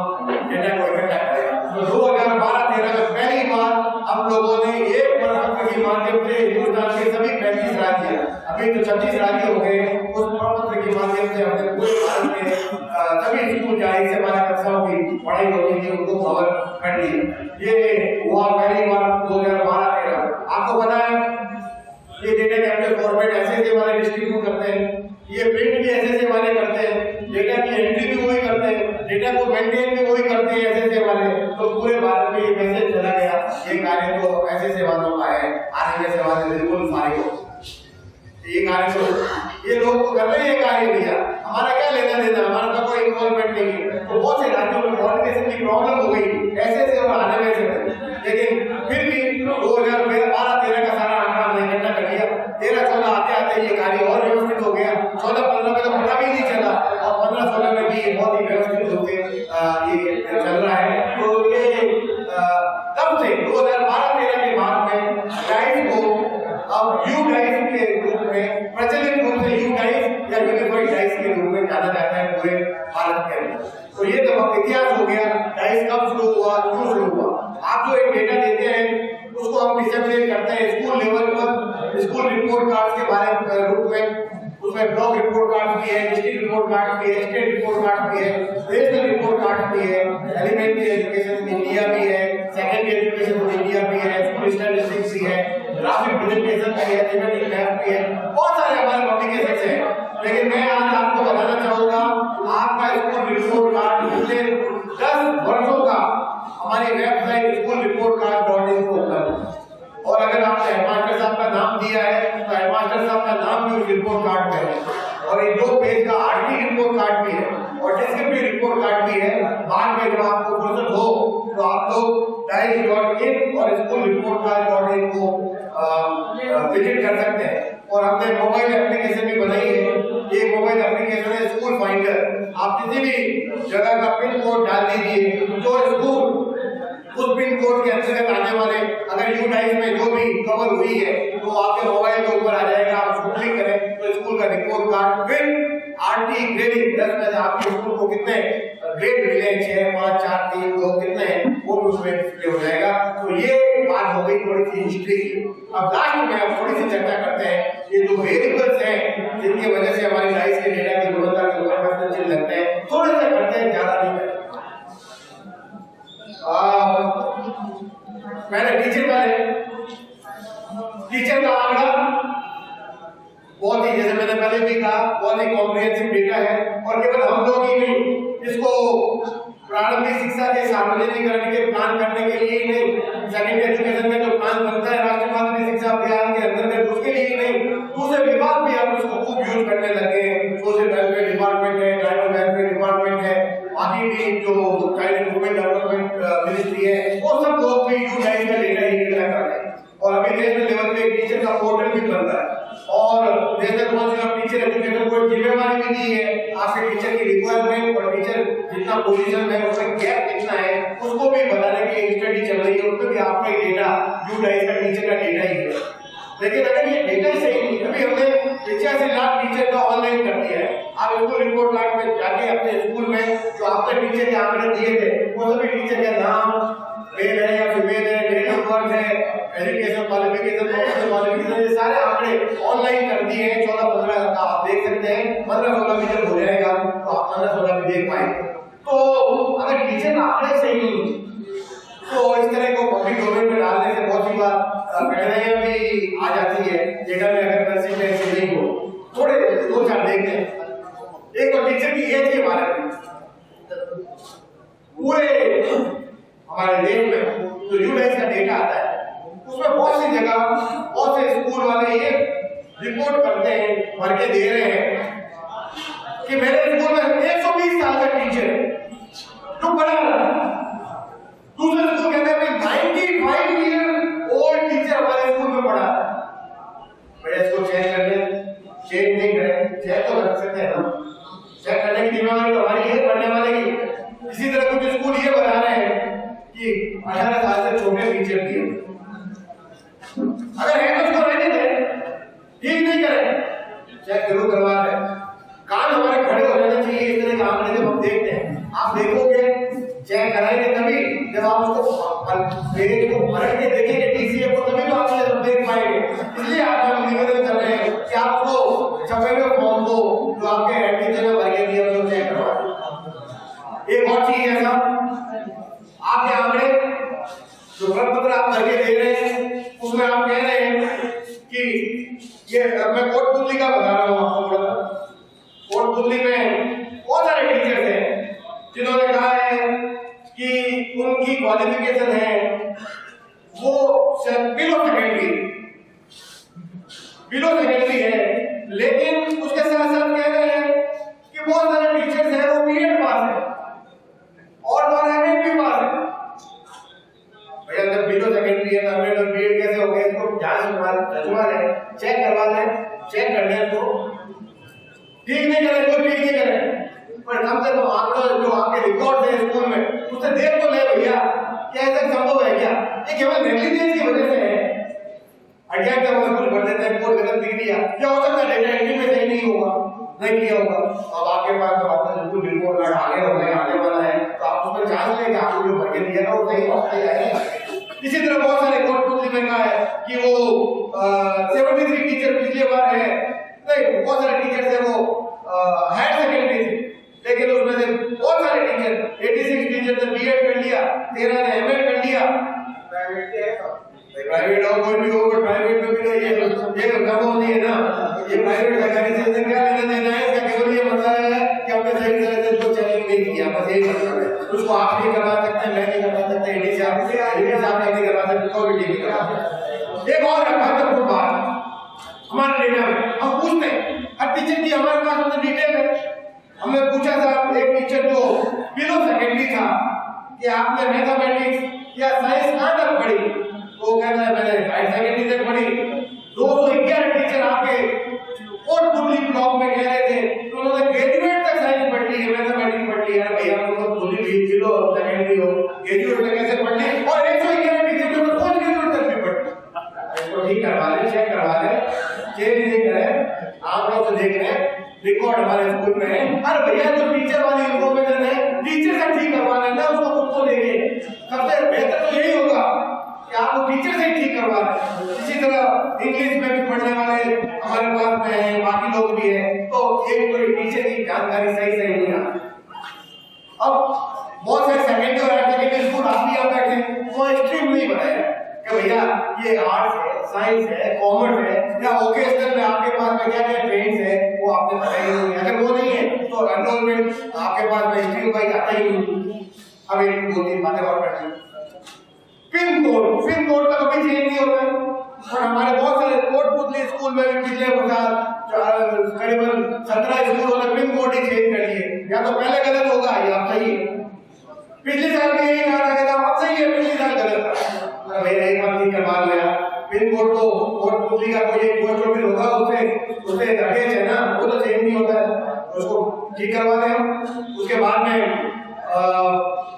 डेटा को इकट्ठा करें। तो 2012-13 में पहली बार हम लोगों ने एक प्रपत्र के माध्यम से हिंदुस्तान के सभी 35 राज्य, अभी तो 36 राज्य हो गए, उस प्रपत्र के माध्यम से हमने पूरे भारत के सभी स्कूल जहाँ 1 से 12 कक्षाओं की पढ़ाई होती थी उनको कवर कर दी। ये हुआ पहली बार 2012-13। आपको पता है ये डेटा कैप्चर फॉर्मेट ऐसे वाले डिस्ट्रीब्यूट करते हैं, ये प्रिंट भी ऐसे वाले करते हैं, डेटा की एंट्री भी वही करते हैं, डेटा को मेंटेन भी वही करते हैं ऐसे वाले। तो पूरे भारत में ये मैसेज चला गया, ये कार्य तो ऐसे वालों का है, आने से वाले बिल्कुल फारिग हो। ये कार्य तो ये लोग तो कर रहे हैं, ये कार्य भैया हमारा क्या लेना देना, हमारा तो कोई इन्वॉल्वमेंट नहीं है। तो बहुत से राज्यों में कोऑर्डिनेशन की प्रॉब्लम हो गई ऐसे और आने में से, लेकिन फिर भी 2012-13 का सारा आंकड़ा हमने इकट्ठा कर लिया। 13-14 आते ये कार्य और व्यवस्थित हो गया। 14-15 में तो पता भी नहीं चला और 15-16 में भी बहुत ही व्यवस्थित होकर ये चल रहा है। तो ये तब से 2012-13 के बाद में डाइस को अब यू डाइस के रूप में, प्रचलित रूप से यू डाइस या यूनिफाइड डाइस के रूप में जाना जाता है पूरे भारत के अंदर। तो ये तो इतिहास हो गया, डाइस कब शुरू हुआ, क्यों शुरू हुआ। आप जो एक डेटा देते हैं उसको हम डिसेमिनेट करते हैं स्कूल लेवल पर, स्कूल रिपोर्ट कार्ड के बारे रूप में, उसमें ब्लॉक रिपोर्ट कार्ड भी है, डिस्ट्रिक्ट रिपोर्ट कार्ड भी है, स्टेट रिपोर्ट कार्ड भी है, नेशनल रिपोर्ट कार्ड भी है, एलिमेंट्री एजुकेशन इंडिया भी है, सेकेंडरी एजुकेशन इंडिया भी है, स्कूल स्टैटिस्टिक्स भी है, ग्राफिक प्रेजेंटेशन भी है, थीमेटिक मैप भी है, बहुत सारे हमारे पब्लिकेशंस हैं। लेकिन मैं आज आपको बताना चाहूंगा आपका स्कूल रिपोर्ट कार्ड पिछले 10 वर्षों का हमारी वेबसाइट स्कूल रिपोर्ट कार्ड.in को उपलब्ध है। और अगर आपने हेडमास्टर साहब का नाम दिया है तो हेडमास्टर साहब का नाम भी उस रिपोर्ट कार्ड में है और एक 2 पेज का आर्टिकल रिपोर्ट कार्ड भी है और डिस्क्रिप्टिव रिपोर्ट कार्ड भी है। बाद में जब आपको फुर्सत हो तो आप लोग डाइस.in और स्कूल रिपोर्ट कार्ड.in को विजिट कर सकते हैं। और हमने मोबाइल एप्लीकेशन भी बनाई है। ये मोबाइल एप्लीकेशन है स्कूल फाइंडर। आप किसी भी जगह का पिन कोड डाल दीजिए, जो स्कूल उस पिन कोड के अंतर्गत आने वाले अगर यू डाइस में जो भी कवर हुई है तो आपके मोबाइल के ऊपर आ जाएगा। आप उसको क्लिक करें तो स्कूल का रिपोर्ट कार्ड, फिर आरटी ग्रेडिंग 10 में से आपके स्कूल को कितने ग्रेड मिले, 6, 5, 4, 3, 2 कितने हैं वो उसमें डिस्प्ले हो जाएगा। तो ये बात हो गई थोड़ी सी हिस्ट्री की। अब लास्ट में हम थोड़ी सी चर्चा करते हैं ये जो वेरिएबल्स हैं जिनकी वजह से हमारी डाइस के डेटा की गुणवत्ता के ऊपर प्रश्न लगते हैं, थोड़े से करते हैं, ज्यादा नहीं करते। मैंने टीचर का आंकड़ा बहुत ही, जैसे मैंने पहले भी कहा, बहुत ही कॉम्प्रिहेंसिव डेटा है और केवल हम लोग ही नहीं, इसको प्रारंभिक शिक्षा के सार्वजनिकरण के प्लान करने के लिए ही नहीं, सेकेंडरी एजुकेशन में जो प्लान बनता है राष्ट्रीय माध्यमिक शिक्षा अभियान के अंतर्गत उसके लिए ही नहीं, दूसरे विभाग भी अब उसको खूब यूज करने लगे हैं। सोशल वेलफेयर डिपार्टमेंट है, ट्राइबल वेलफेयर डिपार्टमेंट है, बाकी भी जो चाइल्ड वुमेन डेवलपमेंट मिनिस्ट्री है, वो सब लोग भी यूटिलाइज का डेटा ही कर रहे हैं। और अभी नेशनल लेवल पे टीचर का पोर्टल भी बन रहा है और national council of teacher education को जिम्मेवारी भी दी है आपके टीचर की रिक्वायरमेंट और टीचर जितना पोजीशन है उसमें गैप कितना है उसको भी बताने की स्टडी चल रही है। उसमें भी आपका डेटा यूटिलाइज का टीचर का डेटा ही है। लेकिन अगर ये डेटा सही नहीं, अभी हमने 85 लाख टीचर का ऑनलाइन कर दिया है। आप स्कूल रिपोर्ट कार्ड में जाके अपने स्कूल में जो आपने टीचर के आंकड़े दिए थे वो सभी टीचर के नाम, मेल है या फीमेल है, डेट ऑफ बर्थ है, एजुकेशन क्वालिफिकेशन, प्रोफेशनल क्वालिफिकेशन, ये सारे आंकड़े ऑनलाइन कर दिए हैं। 14-15 का आप देख सकते हैं, 15-16 में जब हो जाएगा तो आप 15-16 में देख पाएंगे। तो अगर टीचर का आंकड़े सही नहीं तो इस तरह को पब्लिक डोमेन में डालने से बहुत सी बार कठिनाइयां भी आ जाती है। डेटा में अगर कंसिस्टेंसी नहीं हो, थोड़े 2-4 देखते हैं। एक तो टीचर की एज के बारे में, पूरे हमारे देश में जो यूनिसेफ का डेटा आता है उसमें बहुत सी जगह बहुत से स्कूल वाले ये रिपोर्ट करते हैं, भर के दे रहे हैं कि मेरे स्कूल में 120 साल का टीचर है जो पढ़ा रहा है। दूसरे स्कूल कहते हैं 95 ईयर ओल्ड टीचर हमारे स्कूल में पढ़ा है। भैया इसको चेक कर ले, चेक नहीं करें, चेक तो कर सकते हैं ना, चेक करने की जिम्मेवारी तो हमारी है, पढ़ने वाले की। इसी तरह कुछ स्कूल ये बता रहे हैं कि 18 साल से छोटे टीचर की अगर है तो उसको रहने दें, ठीक नहीं करें, चेक जरूर करवा लें। कान हमारे खड़े हो जाने चाहिए इस तरह के आंकड़े जब हम देखते हैं। आप देखोगे चेक कराएंगे तभी जब आप उसको पेज को पलट के देखेंगे टीसीएफ को, तभी तो आप ये देख पाएंगे। इसलिए आप हम निवेदन कर रहे हैं कि आपको छपे हुए फॉर्म को जो आपके हेड टीचर ने भर के दिया उसको चेक करवाएं। एक और चीज है साहब, आपके आंकड़े जो प्रपत्र आप भर के दे रहे हैं उसमें आप कह रहे हैं कि ये मैं कोट दिल्ली का बता रहा हूँ आपको थोड़ा सा। कोट दिल्ली में बहुत सारे टीचर्स हैं जिन्होंने कहा है कि उनकी क्वालिफिकेशन है वो बिलो सेकेंडरी है, लेकिन उसके साथ साथ कह रहे हैं कि बहुत सारे टीचर्स हैं वो बीएड पास है और एमएड भी पास है। भैया जब बिलो सेकेंडरी है एमएड और बीएड कैसे हो गए, इसको जांच करवा लें, चेक करवा लें, चेक करने तो ठीक नहीं करें, कोई ठीक नहीं करें, पर कम से कम आंकड़े जो आपके रिकॉर्ड है स्कूल में उससे देख तो ले भैया क्या ऐसा संभव है क्या? ये केवल नेग्लिजेंस की वजह से है। अज्ञान का कुछ भर देते हैं, कोड गलत लिख दिया, क्या हो सकता है डेटा एंट्री में सही नहीं होगा, नहीं किया होगा। अब आपके पास तो आपका बिल्कुल रिपोर्ट कार्ड आने वाला है तो आप उसमें जांच लें कि आपको जो भर के दिया था वो सही आएगा। इसी तरह बहुत सारे कोर्ट में कहा है कि वो 73 टीचर पिछले बार है, नहीं बहुत सारे टीचर थे वो हायर सेकेंडरी थे, लेकिन उसमें से बहुत सारे टीचर 86 टीचर ने बीएड कर लिया, 13 ने एमएड कर लिया। प्राइवेट और कोई भी हो, प्राइवेट में भी तो ये कम होती है ना, ये प्राइवेट ऑर्गेनाइजेशन से क्या लेना देना है? इसका केवल ये मतलब है कि हमने सही तरह से उसको चेकिंग नहीं किया, बस यही मतलब है। उसको आप नहीं करवा सकते, मैं नहीं करवा सकता, एडी साहब नहीं करवा सकते, कोई भी नहीं करवा सकता। एक और महत्वपूर्ण बात हमारे डेटा में हम पूछते हैं हर टीचर की, हमारे पास मतलब डिटेल है। हमने पूछा था एक टीचर जो बिलो सेकेंडरी था कि आपने मैथमेटिक्स या साइंस कहाँ तक पढ़ी, तो कहता है मैंने हायर सेकेंडरी तक पढ़ी। 211 टीचर आपके कोट दिल्ली ब्लॉक में कह रहे थे तो उन्होंने ग्रेजुएट तक साइंस पढ़ ली है, मैथमेटिक्स पढ़ ली है। भैया हम तो दिल्ली बिलो सेकेंडरी हो, ग्रेजुएट में कैसे पढ़ ली? और 111 टीचर जो पोस्ट ग्रेजुएट तक भी पढ़, इसको ठीक करवा ले, चेक करवा ले, चेक नहीं करें, आप लोग तो देख रहे हैं रिकॉर्ड हमारे स्कूल में है। अरे भैया जो टीचर वाली इंफॉर्मेशन है टीचर से ठीक करवा लेना, उसको खुद को देंगे, सबसे बेहतर तो यही होगा कि आप टीचर से ठीक करवा लें। इसी तरह इंग्लिश में भी पढ़ने वाले हमारे पास में है, बाकी लोग भी है, तो एक कोई टीचर की जानकारी सही नहीं आती। अब बहुत सारे सेकेंडरी और हायर सेकेंडरी स्कूल आप भी यहाँ बैठे वो एक्सट्रीम नहीं बनाया कि भैया ये आर्ट्स है साइंस है, कॉमर्स है, या वोकेशनल में आपके पास में क्या क्या ट्रेड्स है वो आपने पता ही नहीं है। अगर वो नहीं है तो एनरोलमेंट आपके पास में हिस्ट्री का आता ही नहीं। अब एक दो तीन बातें और करनी। पिन कोड का कभी चेंज नहीं होता है। और हमारे बहुत सारे कोटपुतली स्कूल में भी पिछले करीबन 17 स्कूलों ने पिन कोड ही चेंज कर दिए। या तो पहले गलत होगा या अब सही है। पिछले साल भी यही कहा था अब सही है, पिछले साल गलत था। अरे भाई एक बार ठीक करवा लिया। पिन कोड तो कोटपुतली का कोई एक पोस्ट ऑफिस होगा, उससे लगेज है ना, वो तो चेंज नहीं होता है, उसको ठीक करवा दें। उसके बाद में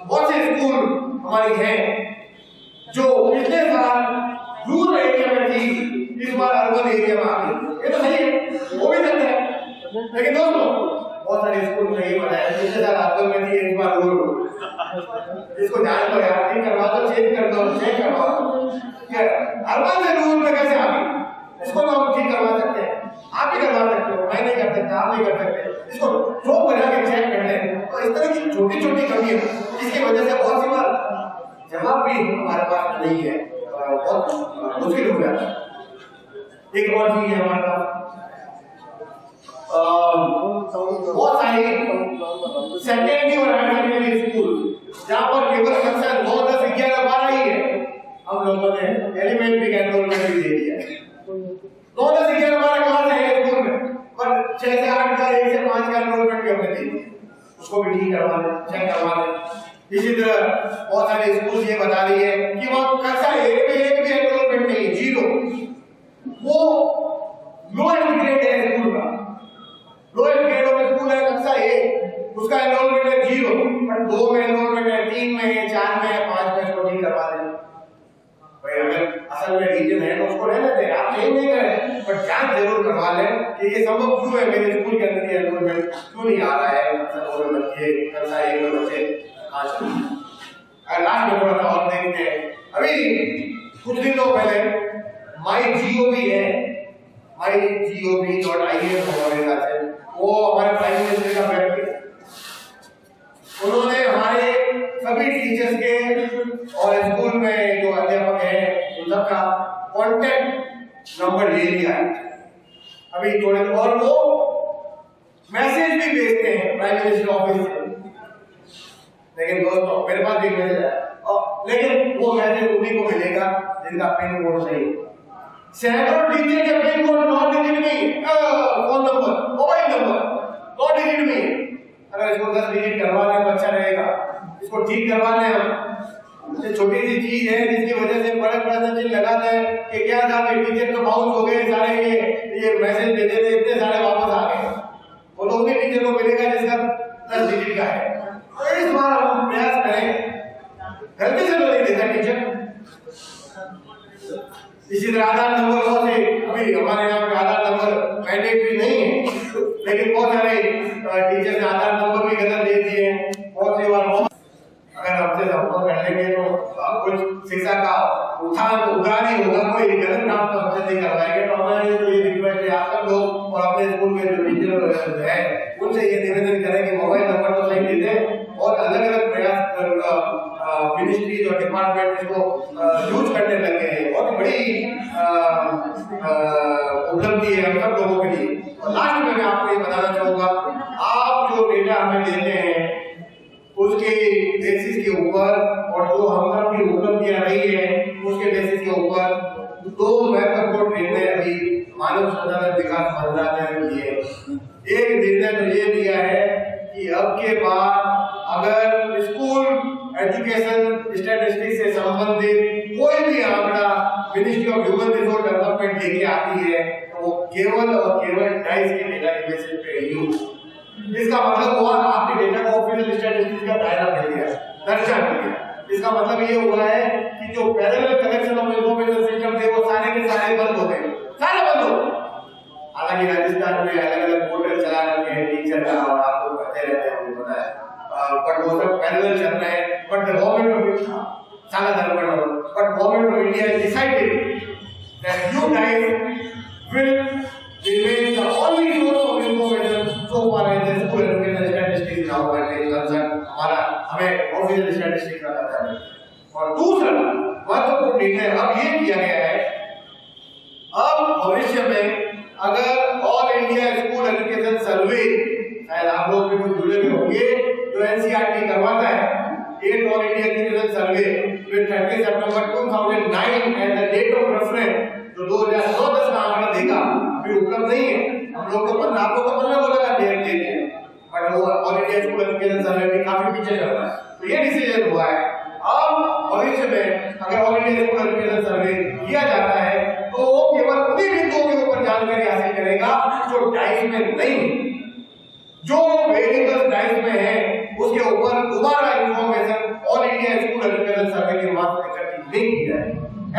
बहुत से स्कूल हमारी हैं जो पिछले साल रूरल एरिया में थी, इस बार अर्बन एरिया में आ गई। ये तो सही है, वो भी सकता है। लेकिन दोस्तों बहुत सारे स्कूल में ये बताया पिछले साल अर्बन में थी, इस बार रूरल। इसको जान लो यार, ठीक करवा दो, चेंज कर दो, चेंज करवाओ। अर्बन से रूरल में कैसे आ गई? इसको तो हम ठीक करवा सकते हैं, आप ही करवा सकते हो, मैं नहीं कर सकता, आप नहीं कर सकते। इसको ठोक बजा के चेक कर लें। तो इस तरह की छोटी छोटी कमियां इसकी वजह से बहुत सी बार जवाब भी हमारे पास नहीं है, बहुत मुश्किल हो जाता है। एक और चीज है हमारे पास, बहुत सारी सेकेंडरी और हायर सेकेंडरी स्कूल जहाँ पर केवल कक्षा 9, 10, 11, 12 ही है, हम लोगों ने एलिमेंट्री का एनरोलमेंट भी दे दिया है। 9, 10, 11, 12 क्लास है स्कूल में, पर 6 से 8 का, 1 से 5 का एनरोलमेंट भी हमने दे दिया। उसको भी ठीक करवा दें, चेक करवा दें। इसी तरह बहुत सारे स्कूल ये बता रही है कि वहाँ कक्षा 1 में एक भी एनरोलमेंट नहीं, 0। वो लोएस्ट ग्रेड है स्कूल का, लोएस्ट ग्रेड में स्कूल है कक्षा 1, उसका एनरोलमेंट है 0, पर 2 में एनरोलमेंट है, 3 में है, 4 में है, 5 में, इसको ठीक करवा दें। भाई अगर असल में रीजन है तो उसको रहने दें, आप चेंज नहीं करें, पर जांच जरूर करवा लें कि ये संभव क्यों है, मेरे स्कूल के अंदर एनरोलमेंट क्यों नहीं आ रहा है, बच्चे कक्षा 1 में बच्चे आज। लास्ट में थोड़ा सा और देखते हैं। अभी कुछ दिनों पहले MyGov है, mygov.in हमारे साथ है, वो हमारे प्राइम मिनिस्टर का बैठ के उन्होंने हमारे सभी टीचर्स के और स्कूल में जो अध्यापक हैं उन सबका कॉन्टैक्ट नंबर ले लिया है अभी थोड़े, और वो मैसेज भी भेजते हैं प्राइम मिनिस्टर ऑफिस से। लेकिन दोस्तों मेरे पास भी मैसेज है, लेकिन वो मैसेज उन्हीं को मिलेगा जिनका पिन कोड सही। सैकड़ों टीचर के पिन कोड 9 डिजिट में, phone number, mobile number 9 digit में। अगर इसको 10 डिजिट करवा लें तो अच्छा रहेगा, इसको ठीक करवा लें हम। ये छोटी सी चीज है जिसकी वजह से बड़े प्रश्न चिन्ह लगा दें कि क्या था कि टीचर तो बाउंस हो गए सारे, ये मैसेज भेजे थे इतने सारे वापस आ गए। वो लोग भी टीचर को मिलेगा जिसका 10 डिजिट का है। तो इस बार हम प्रयास करें, गलती से तो नहीं देता टीचर। इसी तरह आधार नंबर हो से, अभी हमारे यहाँ पे आधार नंबर मैंडेटरी नहीं है, लेकिन बहुत सारे टीचर ने आधार नंबर भी गलत दे दिए हैं। बहुत सी बार अगर हमसे संपर्क कर लेंगे तो कुछ शिक्षा का उद्धार ही होगा, कोई गलत काम तो हमसे नहीं करवाएंगे। तो हमारे तो ये रिक्वेस्ट है आप सब लोग और अपने स्कूल के जो टीचर है उनसे ये निवेदन करें कि मोबाइल नंबर तो सही दे दें और अलग अलग प्रयास मिनिस्ट्री और डिपार्टमेंट इसको यूज करने लगे हैं। बहुत बड़ी उपलब्धि है हम सब लोगों के लिए। और लास्ट में मैं आपको ये बताना चाहूंगा, आप जो डेटा हमें देते हैं उसके बेसिस के ऊपर और जो हम सब की उपलब्धियां रही है उसके बेसिस के ऊपर 2 महत्वपूर्ण निर्णय अभी मानव संसाधन विकास मंत्रालय ने लिए। एक निर्णय तो ये दिया है कि अब के बाद अगर स्कूल एजुकेशन स्टैटिस्टिक्स से संबंधित कोई भी आंकड़ा ministry of human resource development लेके आती है तो वो केवल और केवल डाइस के डेटा के बेसिस पे ही हो। इसका मतलब हुआ आपके डेटा को ऑफिशियल स्टैटिस्टिक्स का दायरा मिल गया, दर्जा मिल गया। इसका मतलब ये हुआ है कि जो parallel collection of information system थे वो सारे के सारे बंद हो गए, सारे बंद हो गए। हालांकि राजस्थान में अलग अलग पोर्टल चला रहे हैं टीचर का और आपको पता रहते हैं, मुझे पता है, बट वो सब पैरेलल चल रहे हैं। बट द गवर्नमेंट ऑफ साला Dharamgarh but government of India has decided that you guys will remain the only source of information so far as the school education statistics now is concerned। हमारा हमें official statistics का पता है। और दूसरा महत्वपूर्ण निर्णय अब ये किया गया है अब भविष्य में अगर ऑल इंडिया स्कूल एजुकेशन सर्वे, शायद आप लोग भी कुछ जुड़े हुए होंगे, जो एनसीईआरटी करवाता है, 8 all India education survey with 30 सितंबर 2009 at the date of reference, जो 2010 का आंकड़ा देगा, अभी उपलब्ध नहीं है। हम लोग को पता, आप लोग को पता बोला का डेट देते हैं, बट वो ऑल इंडिया स्कूल एजुकेशन सर्वे भी काफी पीछे चल रहा है। तो ये डिसीजन हुआ है, अब भविष्य में अगर ऑल इंडिया स्कूल एजुकेशन सर्वे किया जाता है तो वो केवल उन्हीं बिंदुओं के ऊपर जानकारी हासिल करेगा जो डाइस में नहीं, जो वेरिएबल्स डाइस में है उसके ऊपर दोबारा information all India school education survey के माध्यम से इकट्ठी नहीं की जाए।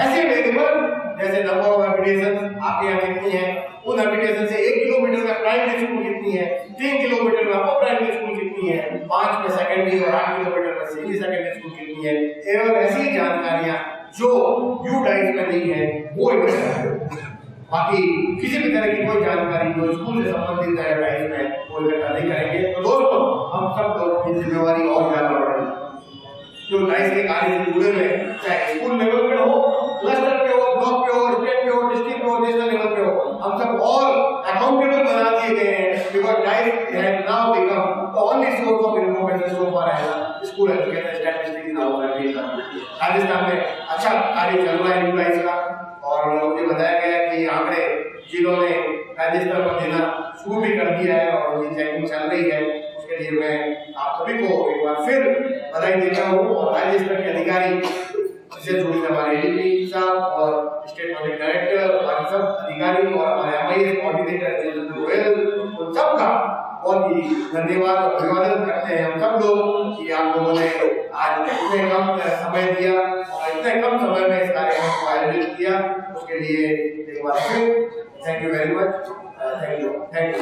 ऐसे वेरिएबल जैसे नंबर ऑफ हैबिटेशन आपके यहाँ कितनी है, उन हैबिटेशन से 1 किलोमीटर में प्राइमरी स्कूल कितनी है, 3 किलोमीटर में अपर प्राइमरी स्कूल कितनी है, 5 में सेकेंडरी और 8 किलोमीटर में सीनियर सेकेंडरी स्कूल कितनी है, एवं ऐसी जानकारियां जो यू डाइस में नहीं है वो इकट्ठा। बाकी किसी भी तरह की कोई जानकारी जो स्कूल से संबंधित है डाइस में वो इकट्ठा नहीं करेंगे। तो दोस्तों हम सब लोगों की जिम्मेवारी और ज्यादा बढ़ेगी, जो डाइस के कार्य से जुड़े हुए, चाहे स्कूल लेवल पे हो, क्लस्टर पे हो, ब्लॉक पे हो, स्टेट पे हो, डिस्ट्रिक्ट पे हो, नेशनल लेवल पे हो, हम सब और अकाउंटेबल बना दिए गए हैं, because DISE has now become the only source of information so far as school education statistics in our country. Rajasthan में अच्छा कार्य चल रहा है डाइस का, और मुझे बताया गया कि ये आंकड़े जिन्होंने रजिस्टर पर देना शुरू भी कर दिया है और उनकी चेकिंग चल रही है, उसके लिए मैं आप सभी को एक बार फिर बधाई देता हूँ। और राज्य स्तर के अधिकारी से जुड़े हमारे एडीपी साहब और स्टेट प्रोजेक्ट डायरेक्टर, बाकी सब अधिकारी और हमारे एमआईएस कोऑर्डिनेटर गोयल, उन सबका बहुत ही धन्यवाद और अभिवादन करते हैं हम सब लोग कि आप लोगों ने आज इतने कम समय दिया और इतने कम समय में इस कार्यक्रम को आयोजित किया, उसके लिए एक बार फिर thank you very much. Thank you.